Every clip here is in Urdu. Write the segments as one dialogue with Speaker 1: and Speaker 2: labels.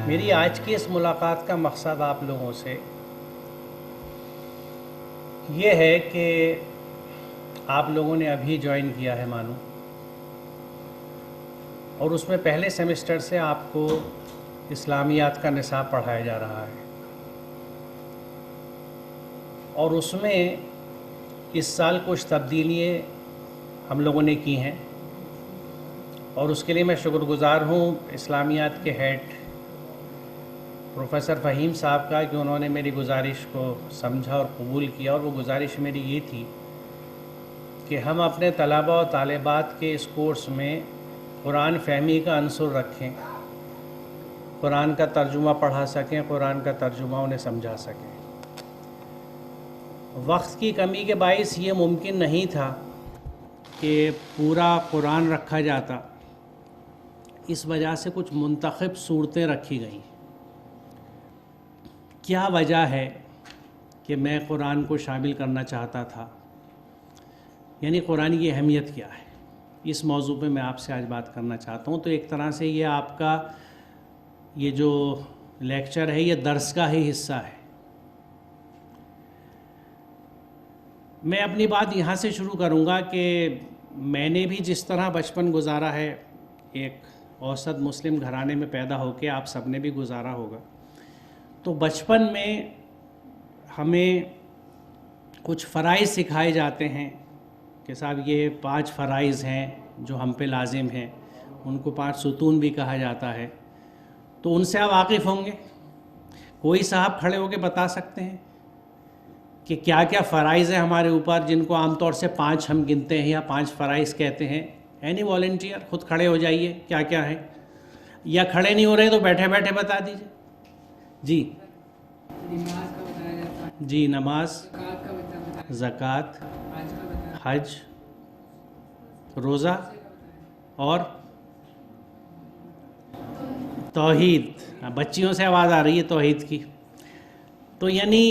Speaker 1: میری آج کی اس ملاقات کا مقصد آپ لوگوں سے یہ ہے کہ آپ لوگوں نے ابھی جوائن کیا ہے مانو، اور اس میں پہلے سیمسٹر سے آپ کو اسلامیات کا نصاب پڑھایا جا رہا ہے، اور اس میں اس سال کچھ تبدیلیاں ہم لوگوں نے کی ہیں، اور اس کے لیے میں شکر گزار ہوں اسلامیات کے ہیڈ پروفیسر فہیم صاحب کا کہ انہوں نے میری گزارش کو سمجھا اور قبول کیا، اور وہ گزارش میری یہ تھی کہ ہم اپنے طلباء و طالبات کے اس کورس میں قرآن فہمی کا عنصر رکھیں، قرآن کا ترجمہ پڑھا سکیں، قرآن کا ترجمہ انہیں سمجھا سکیں۔ وقت کی کمی کے باعث یہ ممکن نہیں تھا کہ پورا قرآن رکھا جاتا، اس وجہ سے کچھ منتخب صورتیں رکھی گئیں۔ کیا وجہ ہے کہ میں قرآن کو شامل کرنا چاہتا تھا، یعنی قرآن کی اہمیت کیا ہے، اس موضوع پہ میں آپ سے آج بات کرنا چاہتا ہوں۔ تو ایک طرح سے یہ آپ کا یہ جو لیکچر ہے یہ درس کا ہی حصہ ہے۔ میں اپنی بات یہاں سے شروع کروں گا کہ میں نے بھی جس طرح بچپن گزارا ہے، ایک اوسط مسلم گھرانے میں پیدا ہو کے آپ سب نے بھی گزارا ہوگا، تو بچپن میں ہمیں کچھ فرائض سکھائے جاتے ہیں کہ صاحب یہ 5 فرائض ہیں جو ہم پہ لازم ہیں، ان کو 5 ستون بھی کہا جاتا ہے، تو ان سے آپ واقف ہوں گے۔ کوئی صاحب کھڑے ہو کے بتا سکتے ہیں کہ کیا کیا فرائض ہیں ہمارے اوپر جن کو عام طور سے 5 ہم گنتے ہیں یا 5 فرائض کہتے ہیں؟ اینی والنٹیئر خود کھڑے ہو جائیے، کیا کیا ہیں، یا کھڑے نہیں ہو رہے تو بیٹھے بیٹھے بتا دیجیے۔ جی
Speaker 2: نماز کا بتایا جاتا ہے،
Speaker 1: جی نماز،
Speaker 2: زکوٰۃ کا بتایا،
Speaker 1: زکوٰۃ،
Speaker 2: حج کا بتایا،
Speaker 1: حج، روزہ اور توحید۔ بچیوں سے آواز آ رہی ہے توحید کی۔ تو یعنی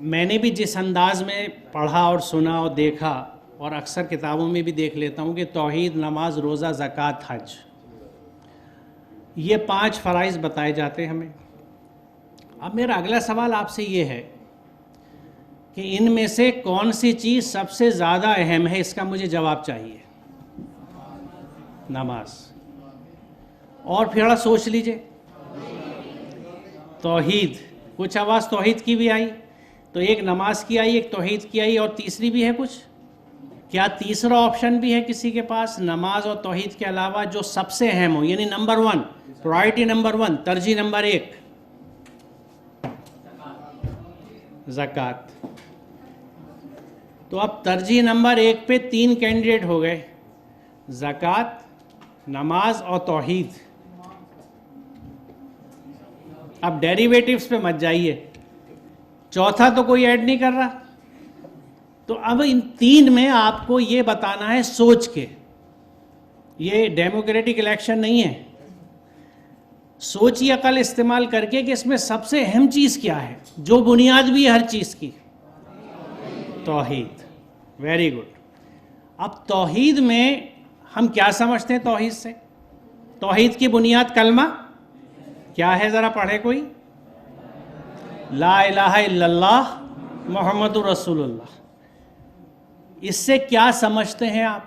Speaker 1: میں نے بھی جس انداز میں پڑھا اور سنا اور دیکھا، اور اکثر کتابوں میں بھی دیکھ لیتا ہوں کہ توحید، نماز، روزہ، زکوٰۃ، حج، یہ 5 فرائض بتائے جاتے ہیں ہمیں۔ اب میرا اگلا سوال آپ سے یہ ہے کہ ان میں سے کون سی چیز سب سے زیادہ اہم ہے؟ اس کا مجھے جواب چاہیے۔ نماز۔ اور پھر تھوڑا سوچ لیجئے، توحید، کچھ آواز توحید کی بھی آئی، تو ایک نماز کی آئی، ایک توحید کی آئی، اور تیسری بھی ہے کچھ؟ کیا تیسرا آپشن بھی ہے کسی کے پاس نماز اور توحید کے علاوہ جو سب سے اہم ہو، یعنی نمبر 1، پرائرٹی نمبر 1، ترجیح نمبر 1؟ زکوٰۃ۔ تو اب ترجیح نمبر 1 پہ 3 کینڈیڈیٹ ہو گئے، زکوٰۃ، نماز اور توحید۔ اب ڈیریویٹیوز پہ مت جائیے، چوتھا تو کوئی ایڈ نہیں کر رہا۔ تو اب ان 3 میں آپ کو یہ بتانا ہے سوچ کے، یہ ڈیموکریٹک الیکشن نہیں ہے، سوچی عقل استعمال کر کے کہ اس میں سب سے اہم چیز کیا ہے، جو بنیاد بھی ہے ہر چیز کی؟ توحید۔ Very good. اب توحید میں ہم کیا سمجھتے ہیں؟ توحید سے توحید کی بنیاد کلمہ کیا ہے؟ ذرا پڑھے کوئی؟ لا الہ الا اللہ محمد رسول اللہ۔ اس سے کیا سمجھتے ہیں آپ؟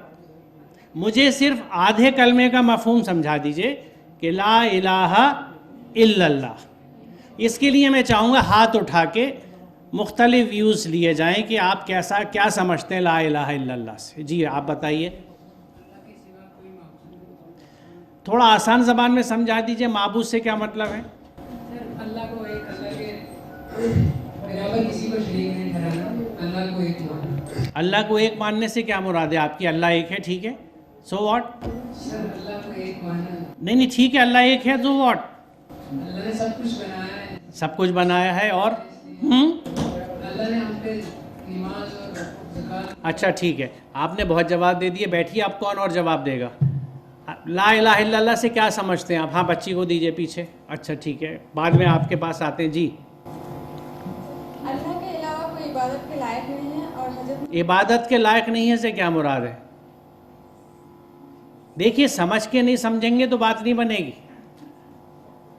Speaker 1: مجھے صرف آدھے کلمے کا مفہوم سمجھا دیجئے کہ لا الہ الا اللہ۔ اس کے لیے میں چاہوں گا ہاتھ اٹھا کے مختلف ویوز لیے جائیں کہ آپ کیا سمجھتے ہیں لا الہ الا اللہ سے۔ جی آپ بتائیے، تھوڑا آسان زبان میں سمجھا دیجئے، معبود سے کیا مطلب ہے؟
Speaker 2: اللہ کو ایک، اللہ کے علاوہ کسی کو شریک نہیں ٹھہرانا، اللہ کو ایک ماننا۔
Speaker 1: اللہ کو ایک ماننے سے کیا مراد ہے آپ کی؟ اللہ ایک ہے، ٹھیک ہے، سو واٹ؟
Speaker 2: سر اللہ کو ایک ماننا،
Speaker 1: نہیں ٹھیک ہے، اللہ ایک ہے، سو واٹ؟
Speaker 2: اللہ نے سب کچھ بنایا ہے،
Speaker 1: سب کچھ بنایا ہے، اور
Speaker 2: اللہ نے ہم پہ نماز اور زکوٰۃ۔
Speaker 1: اچھا ٹھیک ہے، آپ نے بہت جواب دے دیے، بیٹھیے، آپ کون اور جواب دے گا؟ لا الہ الا اللہ سے کیا سمجھتے ہیں آپ؟ ہاں بچی کو دیجئے پیچھے۔ اچھا ٹھیک ہے، بعد میں آپ کے پاس آتے ہیں۔ جی
Speaker 3: اللہ کے علاوہ کوئی عبادت کے لائق نہیں ہے، اور حضرت
Speaker 1: عبادت کے لائق نہیں ہے سے کیا مراد ہے؟ دیکھیے سمجھ کے نہیں سمجھیں گے تو بات نہیں بنے گی۔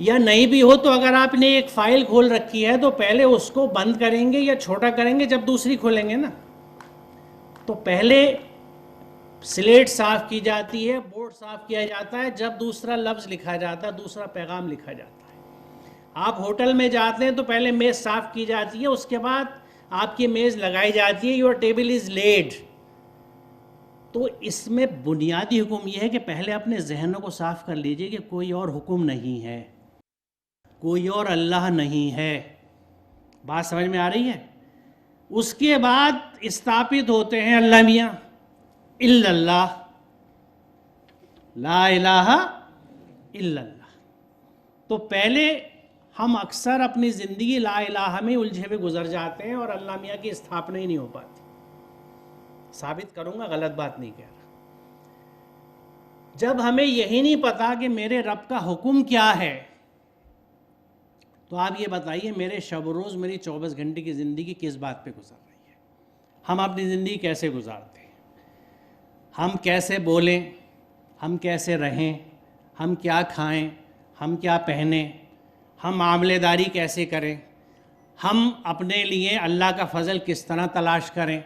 Speaker 1: یا نہیں بھی ہو تو اگر آپ نے ایک فائل کھول رکھی ہے تو پہلے اس کو بند کریں گے یا چھوٹا کریں گے جب دوسری کھولیں گے نا. تو پہلے سلیٹ صاف کی جاتی ہے, بورڈ صاف کیا جاتا ہے, جب دوسرا لفظ لکھا جاتا ہے, دوسرا پیغام لکھا جاتا ہے. آپ ہوٹل میں جاتے ہیں تو پہلے میز صاف کی جاتی ہے, اس کے بعد آپ کی میز لگائی جاتی ہے, یور ٹیبل از لیڈ. تو اس میں بنیادی حکم یہ ہے کہ پہلے اپنے ذہنوں کو صاف کر لیجئے کہ کوئی اور حکم نہیں ہے, کوئی اور اللہ نہیں ہے. بات سمجھ میں آ رہی ہے؟ اس کے بعد استھاپت ہوتے ہیں اللہ میاں الا اللہ, لا الہ الا اللہ. تو پہلے ہم اکثر اپنی زندگی لا الہ میں الجھے ہوئے گزر جاتے ہیں اور اللہ میاں کی استھاپنا ہی نہیں ہو پاتی. ثابت کروں گا, غلط بات نہیں کہہ رہا. جب ہمیں یہی نہیں پتا کہ میرے رب کا حکم کیا ہے, تو آپ یہ بتائیے میرے شب و روز, میری 24 گھنٹے کی زندگی کس بات پہ گزر رہی ہے؟ ہم اپنی زندگی کیسے گزارتے ہیں؟ ہم کیسے بولیں, ہم کیسے رہیں, ہم کیا کھائیں, ہم کیا پہنیں, ہم معاملے داری کیسے کریں, ہم اپنے لیے اللہ کا فضل کس طرح تلاش کریں,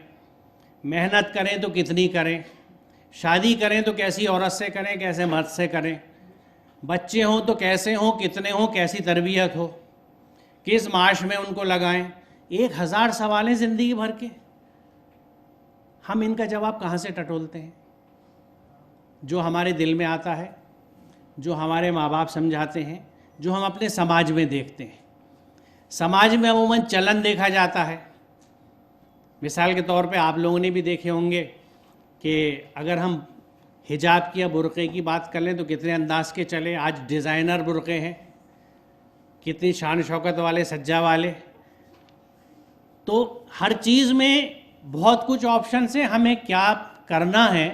Speaker 1: محنت کریں تو کتنی کریں, شادی کریں تو کیسی عورت سے کریں, کیسے مرد سے کریں, بچے ہوں تو کیسے ہوں, کتنے ہوں, کیسی تربیت ہو, کس معاش میں ان کو لگائیں. 1000 سوال ہیں زندگی بھر کے. ہم ان کا جواب کہاں سے ٹٹولتے ہیں؟ جو ہمارے دل میں آتا ہے, جو ہمارے ماں باپ سمجھاتے ہیں, جو ہم اپنے سماج میں دیکھتے ہیں. سماج میں عموماً چلن دیکھا جاتا ہے. مثال کے طور پہ آپ لوگوں نے بھی دیکھے ہوں گے کہ اگر ہم حجاب کی یا برقعے کی بات کر لیں تو کتنے انداز کے چلے. آج ڈیزائنر برقعے ہیں, کتنی شان شوکت والے, سجا والے. تو ہر چیز میں بہت کچھ آپشنس ہیں. ہمیں کیا کرنا ہے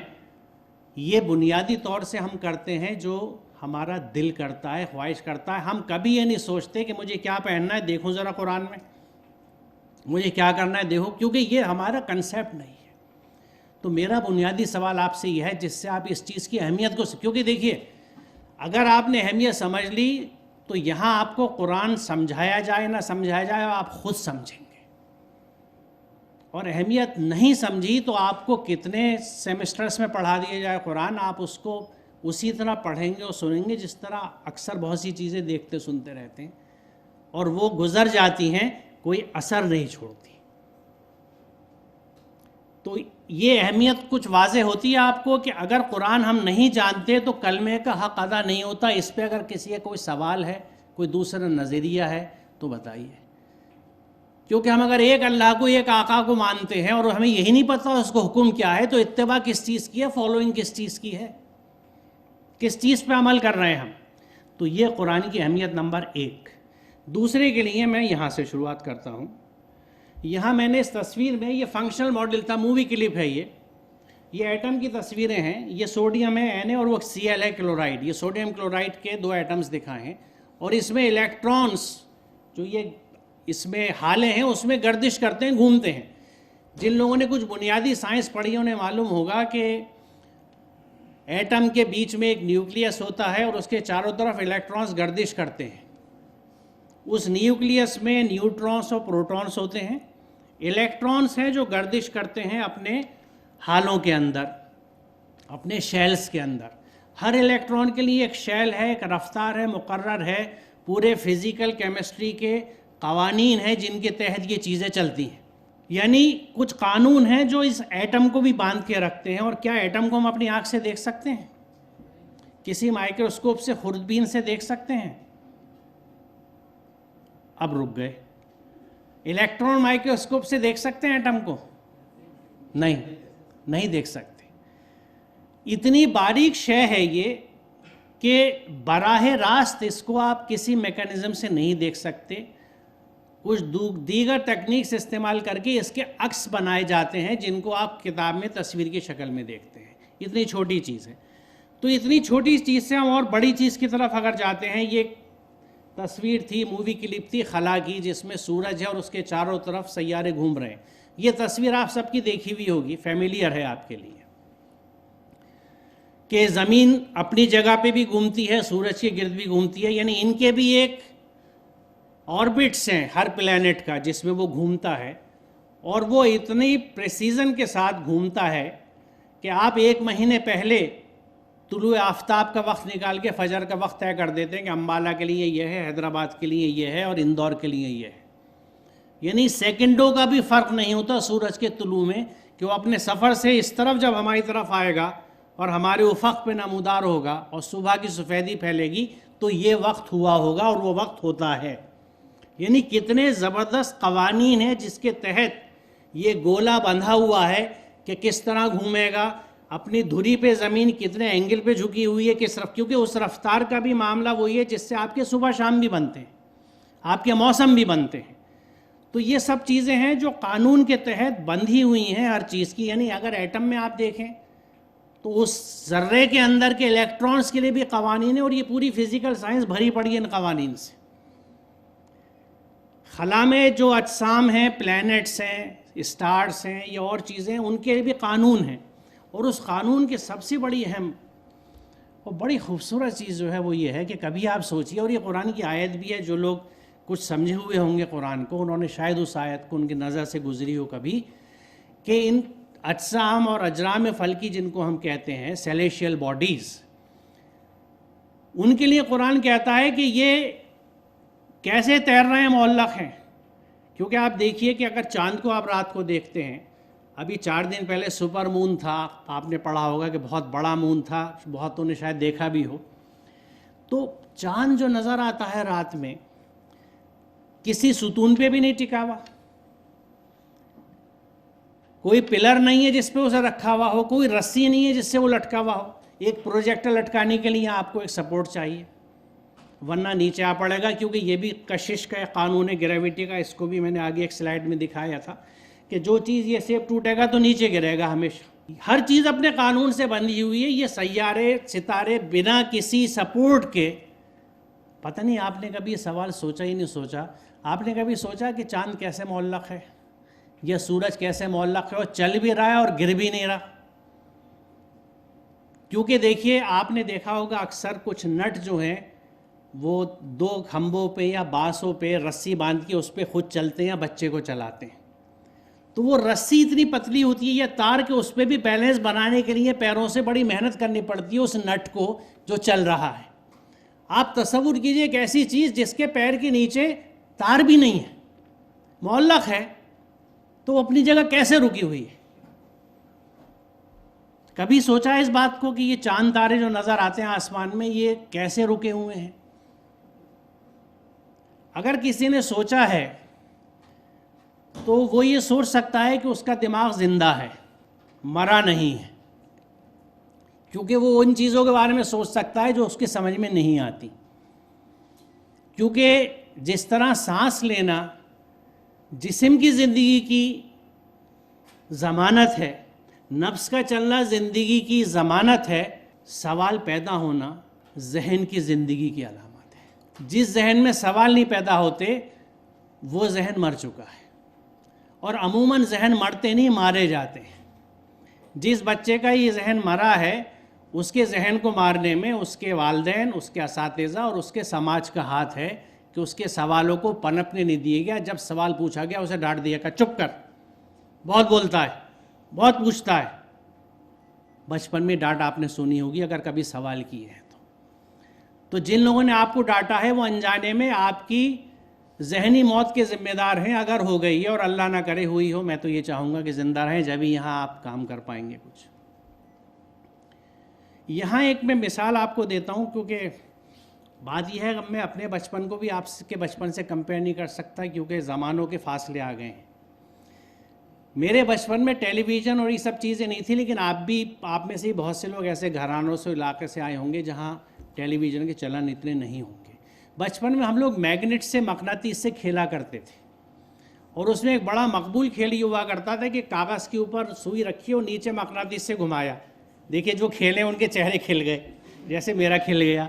Speaker 1: یہ بنیادی طور سے ہم کرتے ہیں جو ہمارا دل کرتا ہے, خواہش کرتا ہے. ہم کبھی یہ نہیں سوچتے کہ مجھے کیا پہننا ہے, دیکھوں ذرا قرآن میں, مجھے کیا کرنا ہے دیکھو, کیونکہ یہ ہمارا کنسیپٹ نہیں ہے. تو میرا بنیادی سوال آپ سے یہ ہے جس سے آپ اس چیز کی اہمیت کو, کیونکہ دیکھیے اگر آپ نے اہمیت سمجھ لی تو یہاں آپ کو قرآن سمجھایا جائے نہ سمجھایا جائے آپ خود سمجھیں گے. اور اہمیت نہیں سمجھی تو آپ کو کتنے سیمسٹرز میں پڑھا دیا جائے قرآن, آپ اس کو اسی طرح پڑھیں گے اور سنیں گے جس طرح اکثر بہت سی چیزیں دیکھتے سنتے رہتے ہیں اور وہ گزر جاتی ہیں, کوئی اثر نہیں چھوڑتی. تو یہ اہمیت کچھ واضح ہوتی ہے آپ کو کہ اگر قرآن ہم نہیں جانتے تو کلمے کا حق ادا نہیں ہوتا. اس پہ اگر کسی کا کوئی سوال ہے, کوئی دوسرا نظریہ ہے تو بتائیے. کیونکہ ہم اگر ایک اللہ کو, ایک آقا کو مانتے ہیں اور ہمیں یہی نہیں پتہ اس کو حکم کیا ہے, تو اتباع کس چیز کی ہے, فالوئنگ کس چیز کی ہے, کس چیز پہ عمل کر رہے ہیں ہم. تو یہ قرآن کی اہمیت نمبر 1. دوسرے کے لیے میں یہاں سے شروعات کرتا ہوں. یہاں میں نے اس تصویر میں, یہ فنکشنل ماڈل تھا, مووی کلپ ہے, یہ ایٹم کی تصویریں ہیں. یہ سوڈیم ہے Na اور وہ Cl ہے کلورائڈ. یہ سوڈیم کلورائڈ کے 2 ایٹمز دکھائے ہیں اور اس میں الیکٹرانس جو یہ اس میں حالے ہیں اس میں گردش کرتے ہیں, گھومتے ہیں. جن لوگوں نے کچھ بنیادی سائنس پڑھی انہیں معلوم ہوگا کہ ایٹم کے بیچ میں ایک نیوکلیس ہوتا ہے اور اس کے چاروں طرف الیکٹرانس گردش کرتے ہیں. اس نیوکلیس میں نیوٹرانس اور پروٹونس ہوتے ہیں. الیکٹرانس ہیں جو گردش کرتے ہیں اپنے حالوں کے اندر, اپنے شیلز کے اندر. ہر الیکٹران کے لیے ایک شیل ہے, ایک رفتار ہے, مقرر ہے. پورے فزیکل کیمسٹری کے قوانین ہیں جن کے تحت یہ چیزیں چلتی ہیں. یعنی کچھ قانون ہیں جو اس ایٹم کو بھی باندھ کے رکھتے ہیں. اور کیا ایٹم کو ہم اپنی آنکھ سے دیکھ سکتے ہیں؟ کسی مائکروسکوپ سے, خوردبین سے دیکھ سکتے ہیں؟ اب رک گئے. الیکٹران مائکروسکوپ سے دیکھ سکتے ہیں ایٹم کو؟ نہیں دیکھ سکتے. اتنی باریک شے ہے یہ کہ براہ راست اس کو آپ کسی میکانزم سے نہیں دیکھ سکتے. کچھ دیگر ٹیکنیکس استعمال کر کے اس کے عکس بنائے جاتے ہیں جن کو آپ کتاب میں تصویر کی شکل میں دیکھتے ہیں. اتنی چھوٹی چیز ہے. تو اتنی چھوٹی چیز سے ہم اور بڑی چیز کی طرف اگر جاتے ہیں, یہ تصویر تھی, مووی کلپ تھی خلا کی, جس میں سورج ہے اور اس کے چاروں طرف سیارے گھوم رہے ہیں. یہ تصویر آپ سب کی دیکھی ہوئی ہوگی, فیملیئر ہے آپ کے لیے. کہ زمین اپنی جگہ پہ بھی گھومتی ہے، سورج کے گرد بھی گھومتی ہے، یعنی ان کے بھی ایک آربٹس ہیں ہر پلینٹ کا جس میں وہ گھومتا ہے، اور وہ اتنی پریسیزن کے ساتھ گھومتا ہے کہ آپ 1 مہینے پہلے طلوع آفتاب کا وقت نکال کے فجر کا وقت طے کر دیتے ہیں کہ امبالہ کے لیے یہ ہے، حیدرآباد کے لیے یہ ہے، اور اندور کے لیے یہ ہے. یعنی سیکنڈوں کا بھی فرق نہیں ہوتا سورج کے طلوع میں، کہ وہ اپنے سفر سے اس طرف جب ہماری طرف آئے گا اور ہمارے افق پہ نمودار ہوگا اور صبح کی سفیدی پھیلے گی تو یہ وقت ہوا ہوگا، اور وہ وقت ہوتا ہے. یعنی کتنے زبردست قوانین ہیں جس کے تحت یہ گولا بندھا ہوا ہے کہ کس طرح گھومے گا، اپنی دھری پہ زمین کتنے اینگل پہ جھکی ہوئی ہے، کس رفت، کیونکہ اس رفتار کا بھی معاملہ وہی ہے جس سے آپ کے صبح شام بھی بنتے ہیں، آپ کے موسم بھی بنتے ہیں. تو یہ سب چیزیں ہیں جو قانون کے تحت بندھی ہوئی ہیں ہر چیز کی. یعنی اگر ایٹم میں آپ دیکھیں تو اس ذرے کے اندر کے الیکٹرانز کے لیے بھی قوانین ہیں، اور یہ پوری فزیکل سائنس بھری پڑی ہے ان قوانین سے. خلا میں جو اجسام ہیں، پلینٹس ہیں، اسٹارز ہیں یا اور چیزیں، ان کے بھی قانون ہیں. اور اس قانون کی سب سے بڑی اہم اور بڑی خوبصورت چیز جو ہے وہ یہ ہے کہ کبھی آپ سوچیے، اور یہ قرآن کی آیت بھی ہے، جو لوگ کچھ سمجھے ہوئے ہوں گے قرآن کو، انہوں نے شاید اس آیت کو ان کی نظر سے گزری ہو کبھی، کہ ان اجسام اور اجرام فلکی جن کو ہم کہتے ہیں سیلیشیل باڈیز، ان کے لیے قرآن کہتا ہے کہ یہ کیسے تیر رہے ہیں، معلق ہیں. کیونکہ آپ دیکھیے کہ اگر چاند کو آپ رات کو دیکھتے ہیں، ابھی 4 دن پہلے سپر مون تھا، آپ نے پڑھا ہوگا کہ بہت بڑا مون تھا، بہتوں نے شاید دیکھا بھی ہو. تو چاند جو نظر آتا ہے رات میں کسی ستون پہ بھی نہیں ٹکا ہوا، کوئی پلر نہیں ہے جس پہ اسے رکھا ہوا ہو، کوئی رسی نہیں ہے جس سے وہ لٹکا ہوا ہو. ایک پروجیکٹر لٹکانے کے لیے آپ کو ایک سپورٹ چاہیے، ورنہ نیچے آ پڑے گا. کیونکہ یہ بھی کشش کا ایک قانون ہے گریویٹی کا، اس کو بھی میں نے آگے ایک سلائیڈ میں دکھایا تھا کہ جو چیز یہ سیب ٹوٹے گا تو نیچے گرے گا ہمیشہ. ہر چیز اپنے قانون سے بندھی ہوئی ہے. یہ سیارے ستارے بنا کسی سپورٹ کے، پتہ نہیں آپ نے کبھی یہ سوال سوچا ہی نہیں سوچا، آپ نے کبھی سوچا کہ چاند کیسے معلق ہے یا سورج کیسے معلق ہے اور چل بھی رہا ہے اور گر بھی نہیں رہا؟ کیونکہ دیکھیے آپ نے دیکھا ہوگا اکثر کچھ نٹ جو ہیں وہ 2 کھمبوں پہ یا بانسوں پہ رسی باندھ کے اس پہ خود چلتے ہیں یا بچے کو چلاتے ہیں. تو وہ رسی اتنی پتلی ہوتی ہے یا تار کہ اس پہ بھی بیلنس بنانے کے لیے پیروں سے بڑی محنت کرنی پڑتی ہے اس نٹ کو جو چل رہا ہے. آپ تصور کیجئے ایک ایسی چیز جس کے پیر کے نیچے تار بھی نہیں ہے، معلق ہے، تو وہ اپنی جگہ کیسے رکی ہوئی ہے؟ کبھی سوچا اس بات کو کہ یہ چاند تارے جو نظر آتے ہیں آسمان میں یہ کیسے رکے ہوئے ہیں؟ اگر کسی نے سوچا ہے تو وہ یہ سوچ سکتا ہے کہ اس کا دماغ زندہ ہے، مرا نہیں ہے، کیونکہ وہ ان چیزوں کے بارے میں سوچ سکتا ہے جو اس کے سمجھ میں نہیں آتی. کیونکہ جس طرح سانس لینا جسم کی زندگی کی ضمانت ہے، نفس کا چلنا زندگی کی ضمانت ہے، سوال پیدا ہونا ذہن کی زندگی کی علامت ہے. جس ذہن میں سوال نہیں پیدا ہوتے وہ ذہن مر چکا ہے. اور عموماً ذہن مرتے نہیں، مارے جاتے ہیں. جس بچے کا یہ ذہن مرا ہے اس کے ذہن کو مارنے میں اس کے والدین، اس کے اساتذہ اور اس کے سماج کا ہاتھ ہے کہ اس کے سوالوں کو پنپنے نہیں دیے گیا. جب سوال پوچھا گیا اسے ڈانٹ دیا کہ چپ کر، بہت بولتا ہے، بہت پوچھتا ہے. بچپن میں ڈانٹ آپ نے سنی ہوگی اگر کبھی سوال کی ہے تو جن لوگوں نے آپ کو ڈانٹا ہے وہ انجانے میں آپ کی ذہنی موت کے ذمہ دار ہیں. اگر ہو گئی ہے اور اللہ نہ کرے ہوئی ہو، میں تو یہ چاہوں گا کہ زندہ رہیں، جب ہی یہاں آپ کام کر پائیں گے کچھ. یہاں ایک میں مثال آپ کو دیتا ہوں، کیونکہ بات یہ ہے کہ میں اپنے بچپن کو بھی آپ کے بچپن سے کمپیئر نہیں کر سکتا کیونکہ زمانوں کے فاصلے آ گئے ہیں. میرے بچپن میں ٹیلی ویژن اور یہ سب چیزیں نہیں تھیں، لیکن آپ میں سے ہی بہت سے لوگ ایسے گھرانوں سے، علاقے سے آئے ہوں گے جہاں ٹیلی ویژن کے چلن اتنے نہیں ہوں گے. بچپن میں ہم لوگ میگنیٹ سے، مقناطیس سے کھیلا کرتے تھے، اور اس میں ایک بڑا مقبول کھیل یہ ہوا کرتا تھا کہ کاغذ کے اوپر سوئی رکھی اور نیچے مقناطیس سے گھمایا. دیکھیے جو کھیلے ان کے چہرے کھل گئے جیسے میرا کھل گیا.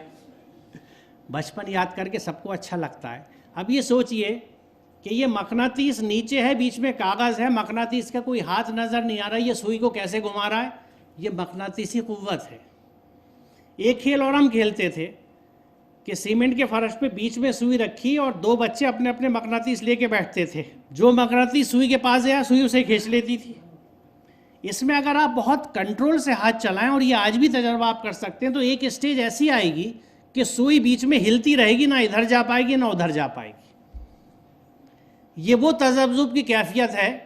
Speaker 1: بچپن یاد کر کے سب کو اچھا لگتا ہے. اب یہ سوچئے کہ یہ مقناطیس نیچے ہے، بیچ میں کاغذ ہے، مقناطیس کا کوئی ہاتھ نظر نہیں آ رہا، یہ سوئی کو کیسے گھما رہا ہے؟ یہ مقناطیسی قوت ہے. ایک کھیل اور ہم کھیلتے تھے کہ سیمنٹ کے فرش پہ بیچ میں سوئی رکھی اور دو بچے اپنے اپنے مقناطیس لے کے بیٹھتے تھے. جو مقناطیس سوئی کے پاس گیا سوئی اسے کھینچ لیتی تھی. اس میں اگر آپ بہت کنٹرول سے ہاتھ چلائیں، اور یہ آج بھی تجربہ آپ کر سکتے ہیں، تو ایک اسٹیج ایسی آئے گی کہ سوئی بیچ میں ہلتی رہے گی، نہ ادھر جا پائے گی نہ ادھر جا پائے گی. یہ وہ تذبذب کی کیفیت ہے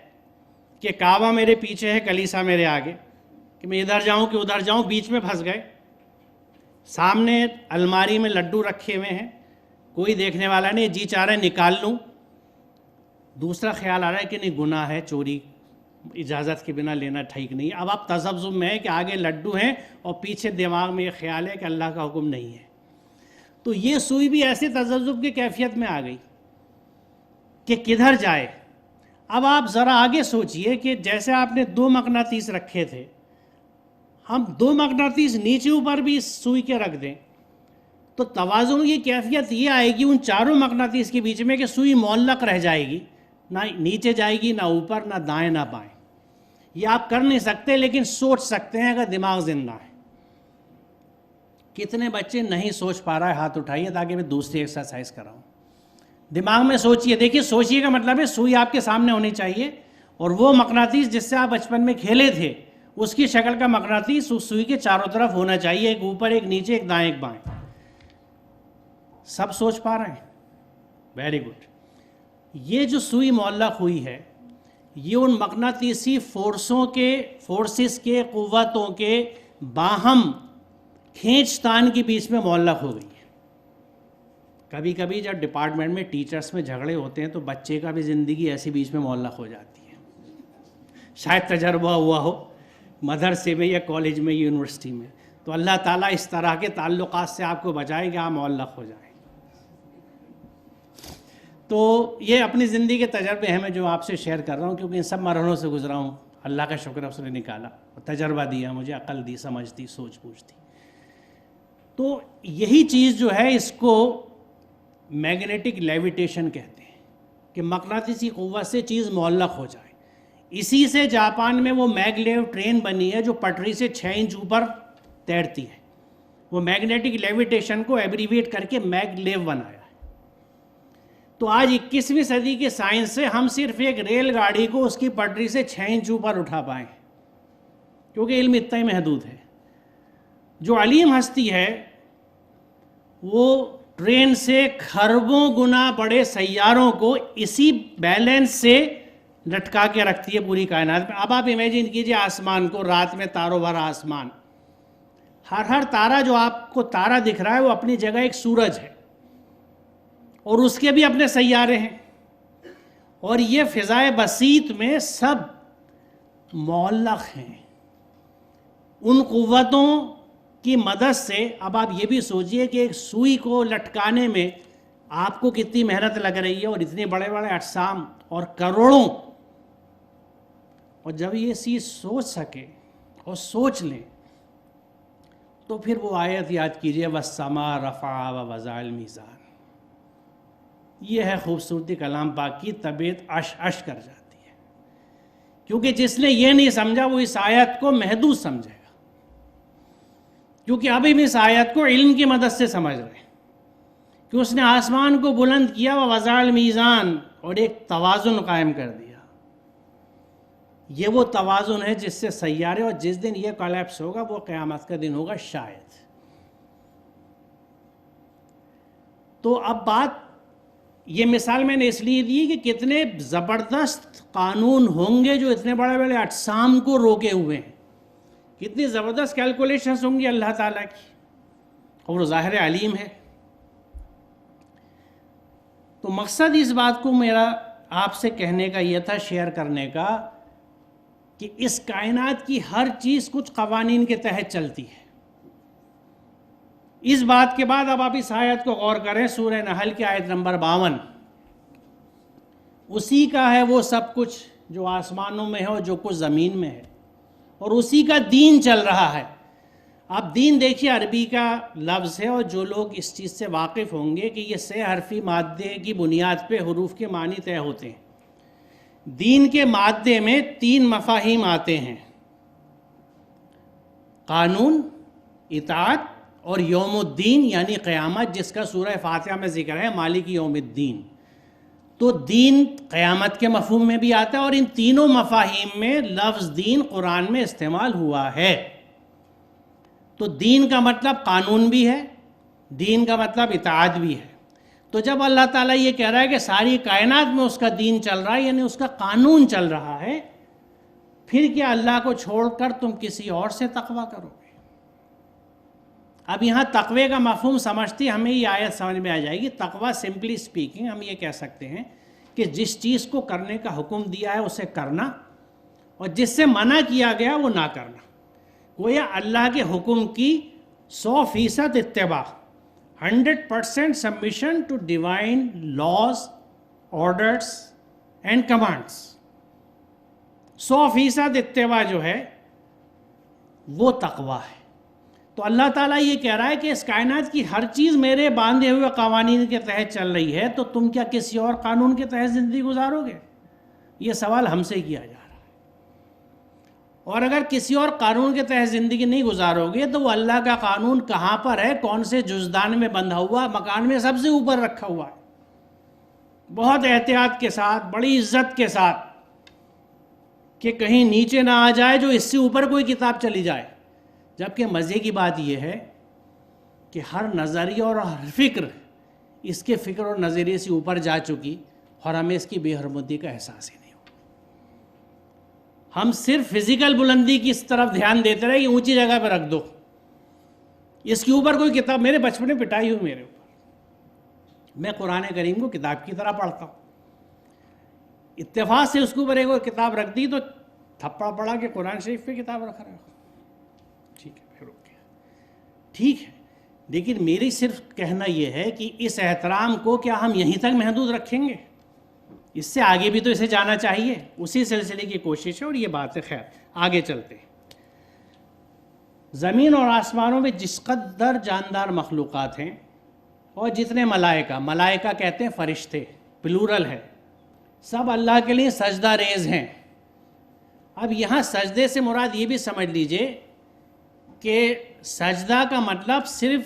Speaker 1: کہ کعبہ میرے پیچھے ہے، کلیسا میرے آگے، کہ میں ادھر جاؤں کہ ادھر جاؤں، بیچ میں پھنس گئے. سامنے الماری میں لڈو رکھے ہوئے ہیں، کوئی دیکھنے والا نہیں، جی چاہ رہا ہے نکال لوں. دوسرا خیال آ رہا ہے کہ نہیں گناہ ہے، چوری اجازت کے بنا لینا ٹھیک نہیں ہے. اب آپ تذبذب میں ہے کہ آگے لڈو ہیں اور پیچھے دماغ میں یہ خیال ہے کہ اللہ کا حکم نہیں ہے. تو یہ سوئی بھی ایسے تذبذب کی کیفیت میں آ گئی کہ کدھر جائے. اب آپ ذرا آگے سوچئے کہ جیسے آپ نے دو مقناطیس رکھے تھے، ہم دو مقناطیس نیچے اوپر بھی اس سوئی کے رکھ دیں تو توازن کی کیفیت یہ آئے گی ان چاروں مقناطیس کے بیچ میں کہ سوئی معلق رہ جائے گی، نہ نیچے جائے گی، نہ اوپر، نہ دائیں نہ بائیں. یہ آپ کر نہیں سکتے لیکن سوچ سکتے ہیں اگر دماغ زندہ ہے. کتنے بچے نہیں سوچ پا رہا ہے؟ ہاتھ اٹھائیے تاکہ میں دوسری ایکسرسائز کراؤں. دماغ میں سوچئے. دیکھیے سوچئے کا مطلب ہے سوئی آپ کے سامنے ہونی چاہیے اور وہ مقناطیس جس سے آپ بچپن میں کھیلے تھے اس کی شکل کا مقناطیس اس سوئی کے چاروں طرف ہونا چاہیے، ایک اوپر ایک نیچے ایک دائیں ایک بائیں. سب سوچ پا رہے ہیں؟ Very good. یہ جو سوئی معلق ہوئی ہے یہ ان مقناطیسی فورسز کے قوتوں کے باہم کھینچ تان کے بیچ میں معلق ہو گئی ہے. کبھی کبھی جب ڈپارٹمنٹ میں ٹیچرز میں جھگڑے ہوتے ہیں تو بچے کا بھی زندگی ایسی بیچ میں معلق ہو جاتی ہے. شاید تجربہ ہوا ہو مدرسے میں یا کالج میں یونیورسٹی میں. تو اللہ تعالیٰ اس طرح کے تعلقات سے آپ کو بچائے کہ آپ معلق ہو جائیں. تو یہ اپنی زندگی کے تجربے ہیں میں جو آپ سے شیئر کر رہا ہوں، کیونکہ ان سب مرحلوں سے گزرا ہوں. اللہ کا شکر ہے اس نے نکالا، تجربہ دیا مجھے، عقل دی، سمجھ دی، سوچ بوجھ دی. تو یہی چیز جو ہے اس کو میگنیٹک لیویٹیشن کہتے ہیں کہ مقناطیسی قوت سے چیز معلق ہو جائے. اسی سے جاپان میں وہ میگ لیو ٹرین بنی ہے جو پٹری سے 6 انچ اوپر تیرتی ہے. وہ میگنیٹک لیویٹیشن کو ایبریویٹ کر کے میگ لیو بنایا ہے. تو آج 21ویں صدی کے سائنس سے ہم صرف ایک ریل گاڑی کو اس کی پٹری سے 6 انچ اوپر اٹھا پائیں، کیونکہ علم اتنا ہی محدود ہے. جو علیم ہستی ہے وہ ٹرین سے کھربوں گنا بڑے سیاروں کو اسی بیلنس سے لٹکا کے رکھتی ہے پوری کائنات میں. اب آپ امیجن کیجئے آسمان کو، رات میں تاروں بھرا آسمان، ہر تارہ جو آپ کو تارہ دکھ رہا ہے وہ اپنی جگہ ایک سورج ہے اور اس کے بھی اپنے سیارے ہیں. اور یہ فضائے بسیط میں سب معلق ہیں ان قوتوں کی مدد سے. اب آپ یہ بھی سوچئے کہ ایک سوئی کو لٹکانے میں آپ کو کتنی محنت لگ رہی ہے اور اتنے بڑے بڑے اجسام اور کروڑوں. اور جب یہ چیز سوچ سکے اور سوچ لیں تو پھر وہ آیت یاد کیجئے وَالسَّمَاءَ رَفَعَهَا وَوَضَعَ الْمِيزَانَ. یہ ہے خوبصورتی کلام پاک کی، طبیعت اش کر جاتی ہے. کیونکہ جس نے یہ نہیں سمجھا وہ اس آیت کو محدود سمجھے گا، کیونکہ ابھی بھی اس آیت کو علم کی مدد سے سمجھ رہے ہیں کہ اس نے آسمان کو بلند کیا وَوَضَعَ الْمِيزَانَ اور ایک توازن قائم کر دیا. یہ وہ توازن ہے جس سے سیارے، اور جس دن یہ کولیپس ہوگا وہ قیامت کا دن ہوگا شاید. تو اب بات یہ مثال میں نے اس لیے دی کہ کتنے زبردست قانون ہوں گے جو اتنے بڑے بڑے اجسام کو روکے ہوئے ہیں، کتنی زبردست کیلکولیشنز ہوں گی اللہ تعالیٰ کی، اور وہ ظاہر علیم ہے. تو مقصد اس بات کو میرا آپ سے کہنے کا یہ تھا، شیئر کرنے کا، کہ اس کائنات کی ہر چیز کچھ قوانین کے تحت چلتی ہے. اس بات کے بعد اب آپ اس آیت کو غور کریں، سورہ نحل کی آیت نمبر 52. اسی کا ہے وہ سب کچھ جو آسمانوں میں ہے اور جو کچھ زمین میں ہے، اور اسی کا دین چل رہا ہے. اب دین دیکھیے عربی کا لفظ ہے، اور جو لوگ اس چیز سے واقف ہوں گے کہ یہ 6 حرفی مادے کی بنیاد پہ حروف کے معنی طے ہوتے ہیں. دین کے مادے میں 3 مفاہیم آتے ہیں: قانون، اطاعت اور یوم الدین یعنی قیامت، جس کا سورہ فاتحہ میں ذکر ہے، مالک یوم الدین. تو دین قیامت کے مفہوم میں بھی آتا ہے، اور ان تینوں مفاہیم میں لفظ دین قرآن میں استعمال ہوا ہے. تو دین کا مطلب قانون بھی ہے، دین کا مطلب اطاعت بھی ہے. تو جب اللہ تعالیٰ یہ کہہ رہا ہے کہ ساری کائنات میں اس کا دین چل رہا ہے، یعنی اس کا قانون چل رہا ہے، پھر کیا اللہ کو چھوڑ کر تم کسی اور سے تقویٰ کرو گے؟ اب یہاں تقوی کا مفہوم سمجھتی ہمیں یہ آیت سمجھ میں آ جائے گی. تقویٰ سمپلی اسپیکنگ ہم یہ کہہ سکتے ہیں کہ جس چیز کو کرنے کا حکم دیا ہے اسے کرنا، اور جس سے منع کیا گیا وہ نہ کرنا. گویا اللہ کے حکم کی 100% اتباع، 100% submission to divine laws, orders and commands. 100% اتباع جو ہے وہ تقویٰ ہے. تو اللہ تعالیٰ یہ کہہ رہا ہے کہ اس کائنات کی ہر چیز میرے باندھے ہوئے قوانین کے تحت چل رہی ہے، تو تم کیا کسی اور قانون کے تحت زندگی گزارو گے؟ یہ سوال ہم سے کیا جا رہا ہے. اور اگر کسی اور قانون کے تحت زندگی نہیں گزارو گے تو وہ اللہ کا قانون کہاں پر ہے، کون سے جزدان میں بندھا ہوا، مکان میں سب سے اوپر رکھا ہوا ہے، بہت احتیاط کے ساتھ، بڑی عزت کے ساتھ، کہ کہیں نیچے نہ آ جائے جو اس سے اوپر کوئی کتاب چلی جائے. جبکہ مزے کی بات یہ ہے کہ ہر نظریہ اور ہر فکر اس کے فکر اور نظریے سے اوپر جا چکی، اور ہمیں اس کی بے حرمتی کا احساس ہی نہیں ہو. ہم صرف فزیکل بلندی کی اس طرف دھیان دیتے رہے کہ اونچی جگہ پہ رکھ دو، اس کے اوپر کوئی کتاب. میرے بچپن میں پٹائی ہوئی میرے اوپر، میں قرآن کریم کو کتاب کی طرح پڑھتا ہوں، اتفاق سے اس کے اوپر ایک اور کتاب رکھ دی تو تھپڑا پڑا کہ قرآن شریف پہ کتاب رکھ رہے ہو. ٹھیک ہے، پھر رک گیا. ٹھیک ہے، لیکن میری صرف کہنا یہ ہے کہ اس احترام کو کیا ہم یہیں تک محدود رکھیں گے؟ اس سے آگے بھی تو اسے جانا چاہیے. اسی سلسلے کی کوشش ہے، اور یہ بات ہے. خیر آگے چلتے ہیں. زمین اور آسمانوں میں جس قدر جاندار مخلوقات ہیں، اور جتنے ملائکہ کہتے ہیں فرشتے، پلورل ہے، سب اللہ کے لیے سجدہ ریز ہیں. اب یہاں سجدے سے مراد یہ بھی سمجھ لیجئے کہ سجدہ کا مطلب صرف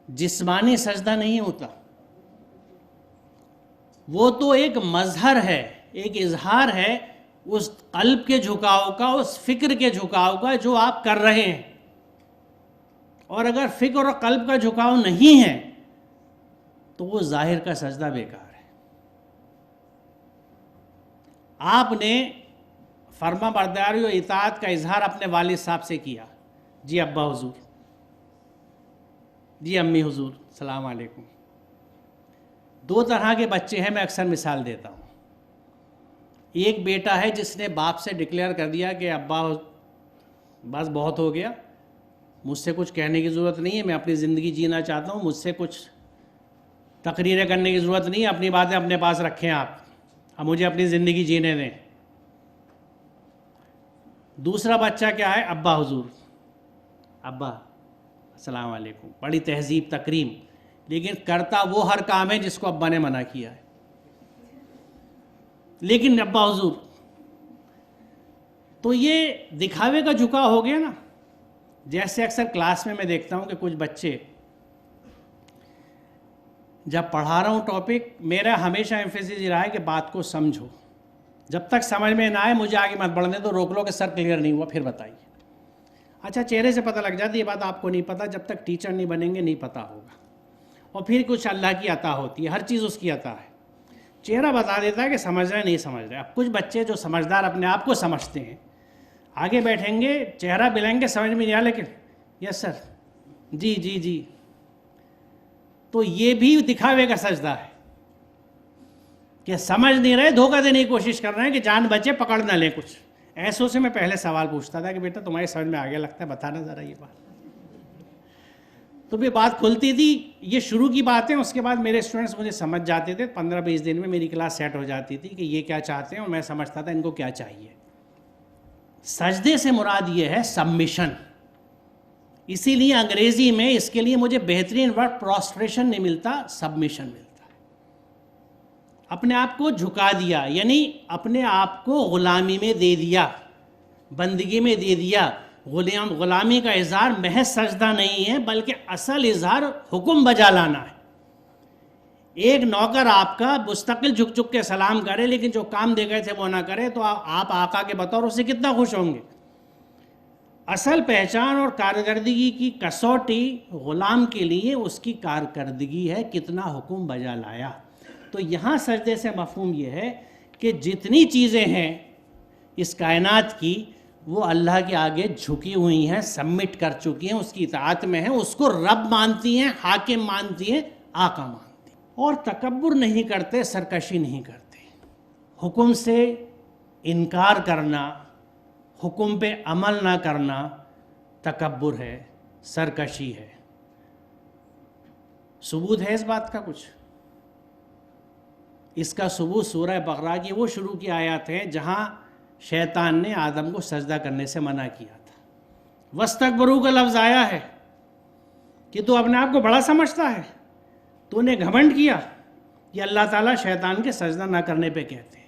Speaker 1: جسمانی سجدہ نہیں ہوتا، وہ تو ایک مظہر ہے، ایک اظہار ہے اس قلب کے جھکاؤ کا، اس فکر کے جھکاؤ کا جو آپ کر رہے ہیں. اور اگر فکر اور قلب کا جھکاؤ نہیں ہے تو وہ ظاہر کا سجدہ بیکار ہے. آپ نے فرما برداری و اطاعت کا اظہار اپنے والد صاحب سے کیا، جی ابا حضور، جی امی حضور، السلام علیکم. دو طرح کے بچے ہیں، میں اکثر مثال دیتا ہوں. ایک بیٹا ہے جس نے باپ سے ڈکلیئر کر دیا کہ ابا بس بہت ہو گیا، مجھ سے کچھ کہنے کی ضرورت نہیں ہے، میں اپنی زندگی جینا چاہتا ہوں، مجھ سے کچھ تقریریں کرنے کی ضرورت نہیں ہے، اپنی باتیں اپنے پاس رکھیں آپ، اب مجھے اپنی زندگی جینے دیں. دوسرا بچہ کیا ہے؟ ابا حضور، ابا السلام علیکم، بڑی تہذیب تکریم، لیکن کرتا وہ ہر کام ہے جس کو ابا نے منع کیا ہے. لیکن ابا حضور، تو یہ دکھاوے کا جھکاؤ ہو گیا نا. جیسے اکثر کلاس میں دیکھتا ہوں کہ کچھ بچے، جب پڑھا رہا ہوں ٹاپک، میرا ہمیشہ ایمفیسس یہ رہا ہے کہ بات کو سمجھو، جب تک سمجھ میں نہ آئے مجھے آگے مت بڑھنے دو، روک لو کہ سر کلیئر نہیں ہوا پھر بتائیے. اچھا، چہرے سے پتہ لگ جاتی ہے یہ بات آپ کو نہیں پتہ، جب تک ٹیچر نہیں بنیں گے نہیں پتہ ہوگا. اور پھر کچھ اللہ کی عطا ہوتی ہے، ہر چیز اس کی عطا ہے. چہرہ بتا دیتا ہے کہ سمجھ رہے نہیں سمجھ رہے. اب کچھ بچے جو سمجھدار اپنے آپ کو سمجھتے ہیں، آگے بیٹھیں گے، چہرہ بلائیں گے، سمجھ میں نہیں آ، لیکن یس سر، جی جی جی. تو یہ بھی دکھاوے کا سجدہ ہے کہ سمجھ نہیں رہے، دھوکہ دینے کی کوشش کر رہے ہیں کہ جان بچے پکڑ نہ لیں. کچھ ایسوں سے میں پہلے سوال پوچھتا تھا کہ بیٹا تمہاری سمجھ میں آگے لگتا ہے، بتانا ذرا یہ بات. تو بھی بات کھلتی تھی. یہ شروع کی باتیں، اس کے بعد میرے اسٹوڈنٹس مجھے سمجھ جاتے تھے. 15-20 دن میں میری کلاس سیٹ ہو جاتی تھی کہ یہ کیا چاہتے ہیں، اور میں سمجھتا تھا ان کو کیا چاہیے. سجدے سے مراد یہ ہے سبمیشن. اسی لیے انگریزی میں اس کے لیے مجھے بہترین ورڈ پروسٹریشن نہیں ملتا، سبمیشن ملتا ہے. اپنے آپ کو جھکا دیا، یعنی اپنے آپ کو غلامی میں دے دیا، بندگی میں دے دیا. غلامی کا اظہار محض سجدہ نہیں ہے، بلکہ اصل اظہار حکم بجا لانا ہے۔ ایک نوکر آپ کا مستقل جھک جھک کے سلام کرے لیکن جو کام دے گئے تھے وہ نہ کرے تو آپ آقا کے بطور اس سے کتنا خوش ہوں گے؟ اصل پہچان اور کارکردگی کی کسوٹی غلام کے لیے اس کی کارکردگی ہے، کتنا حکم بجا لایا۔ تو یہاں سجدے سے مفہوم یہ ہے کہ جتنی چیزیں ہیں اس کائنات کی وہ اللہ کے آگے جھکی ہوئی ہیں، سبمٹ کر چکی ہیں، اس کی اطاعت میں ہیں، اس کو رب مانتی ہیں، حاکم مانتی ہیں، آقا مانتی ہیں، اور تکبر نہیں کرتے، سرکشی نہیں کرتے۔ حکم سے انکار کرنا، حکم پہ عمل نہ کرنا تکبر ہے، سرکشی ہے۔ ثبوت ہے اس بات کا کچھ؟ اس کا ثبوت سورہ بقرہ کی وہ شروع کی آیات ہیں جہاں شیطان نے آدم کو سجدہ کرنے سے منع کیا تھا۔ وَاسْتَكْبَرُوا کا لفظ آیا ہے کہ تو اپنے آپ کو بڑا سمجھتا ہے، تو نے گھمنڈ کیا۔ یہ اللہ تعالیٰ شیطان کے سجدہ نہ کرنے پہ کہتے ہیں۔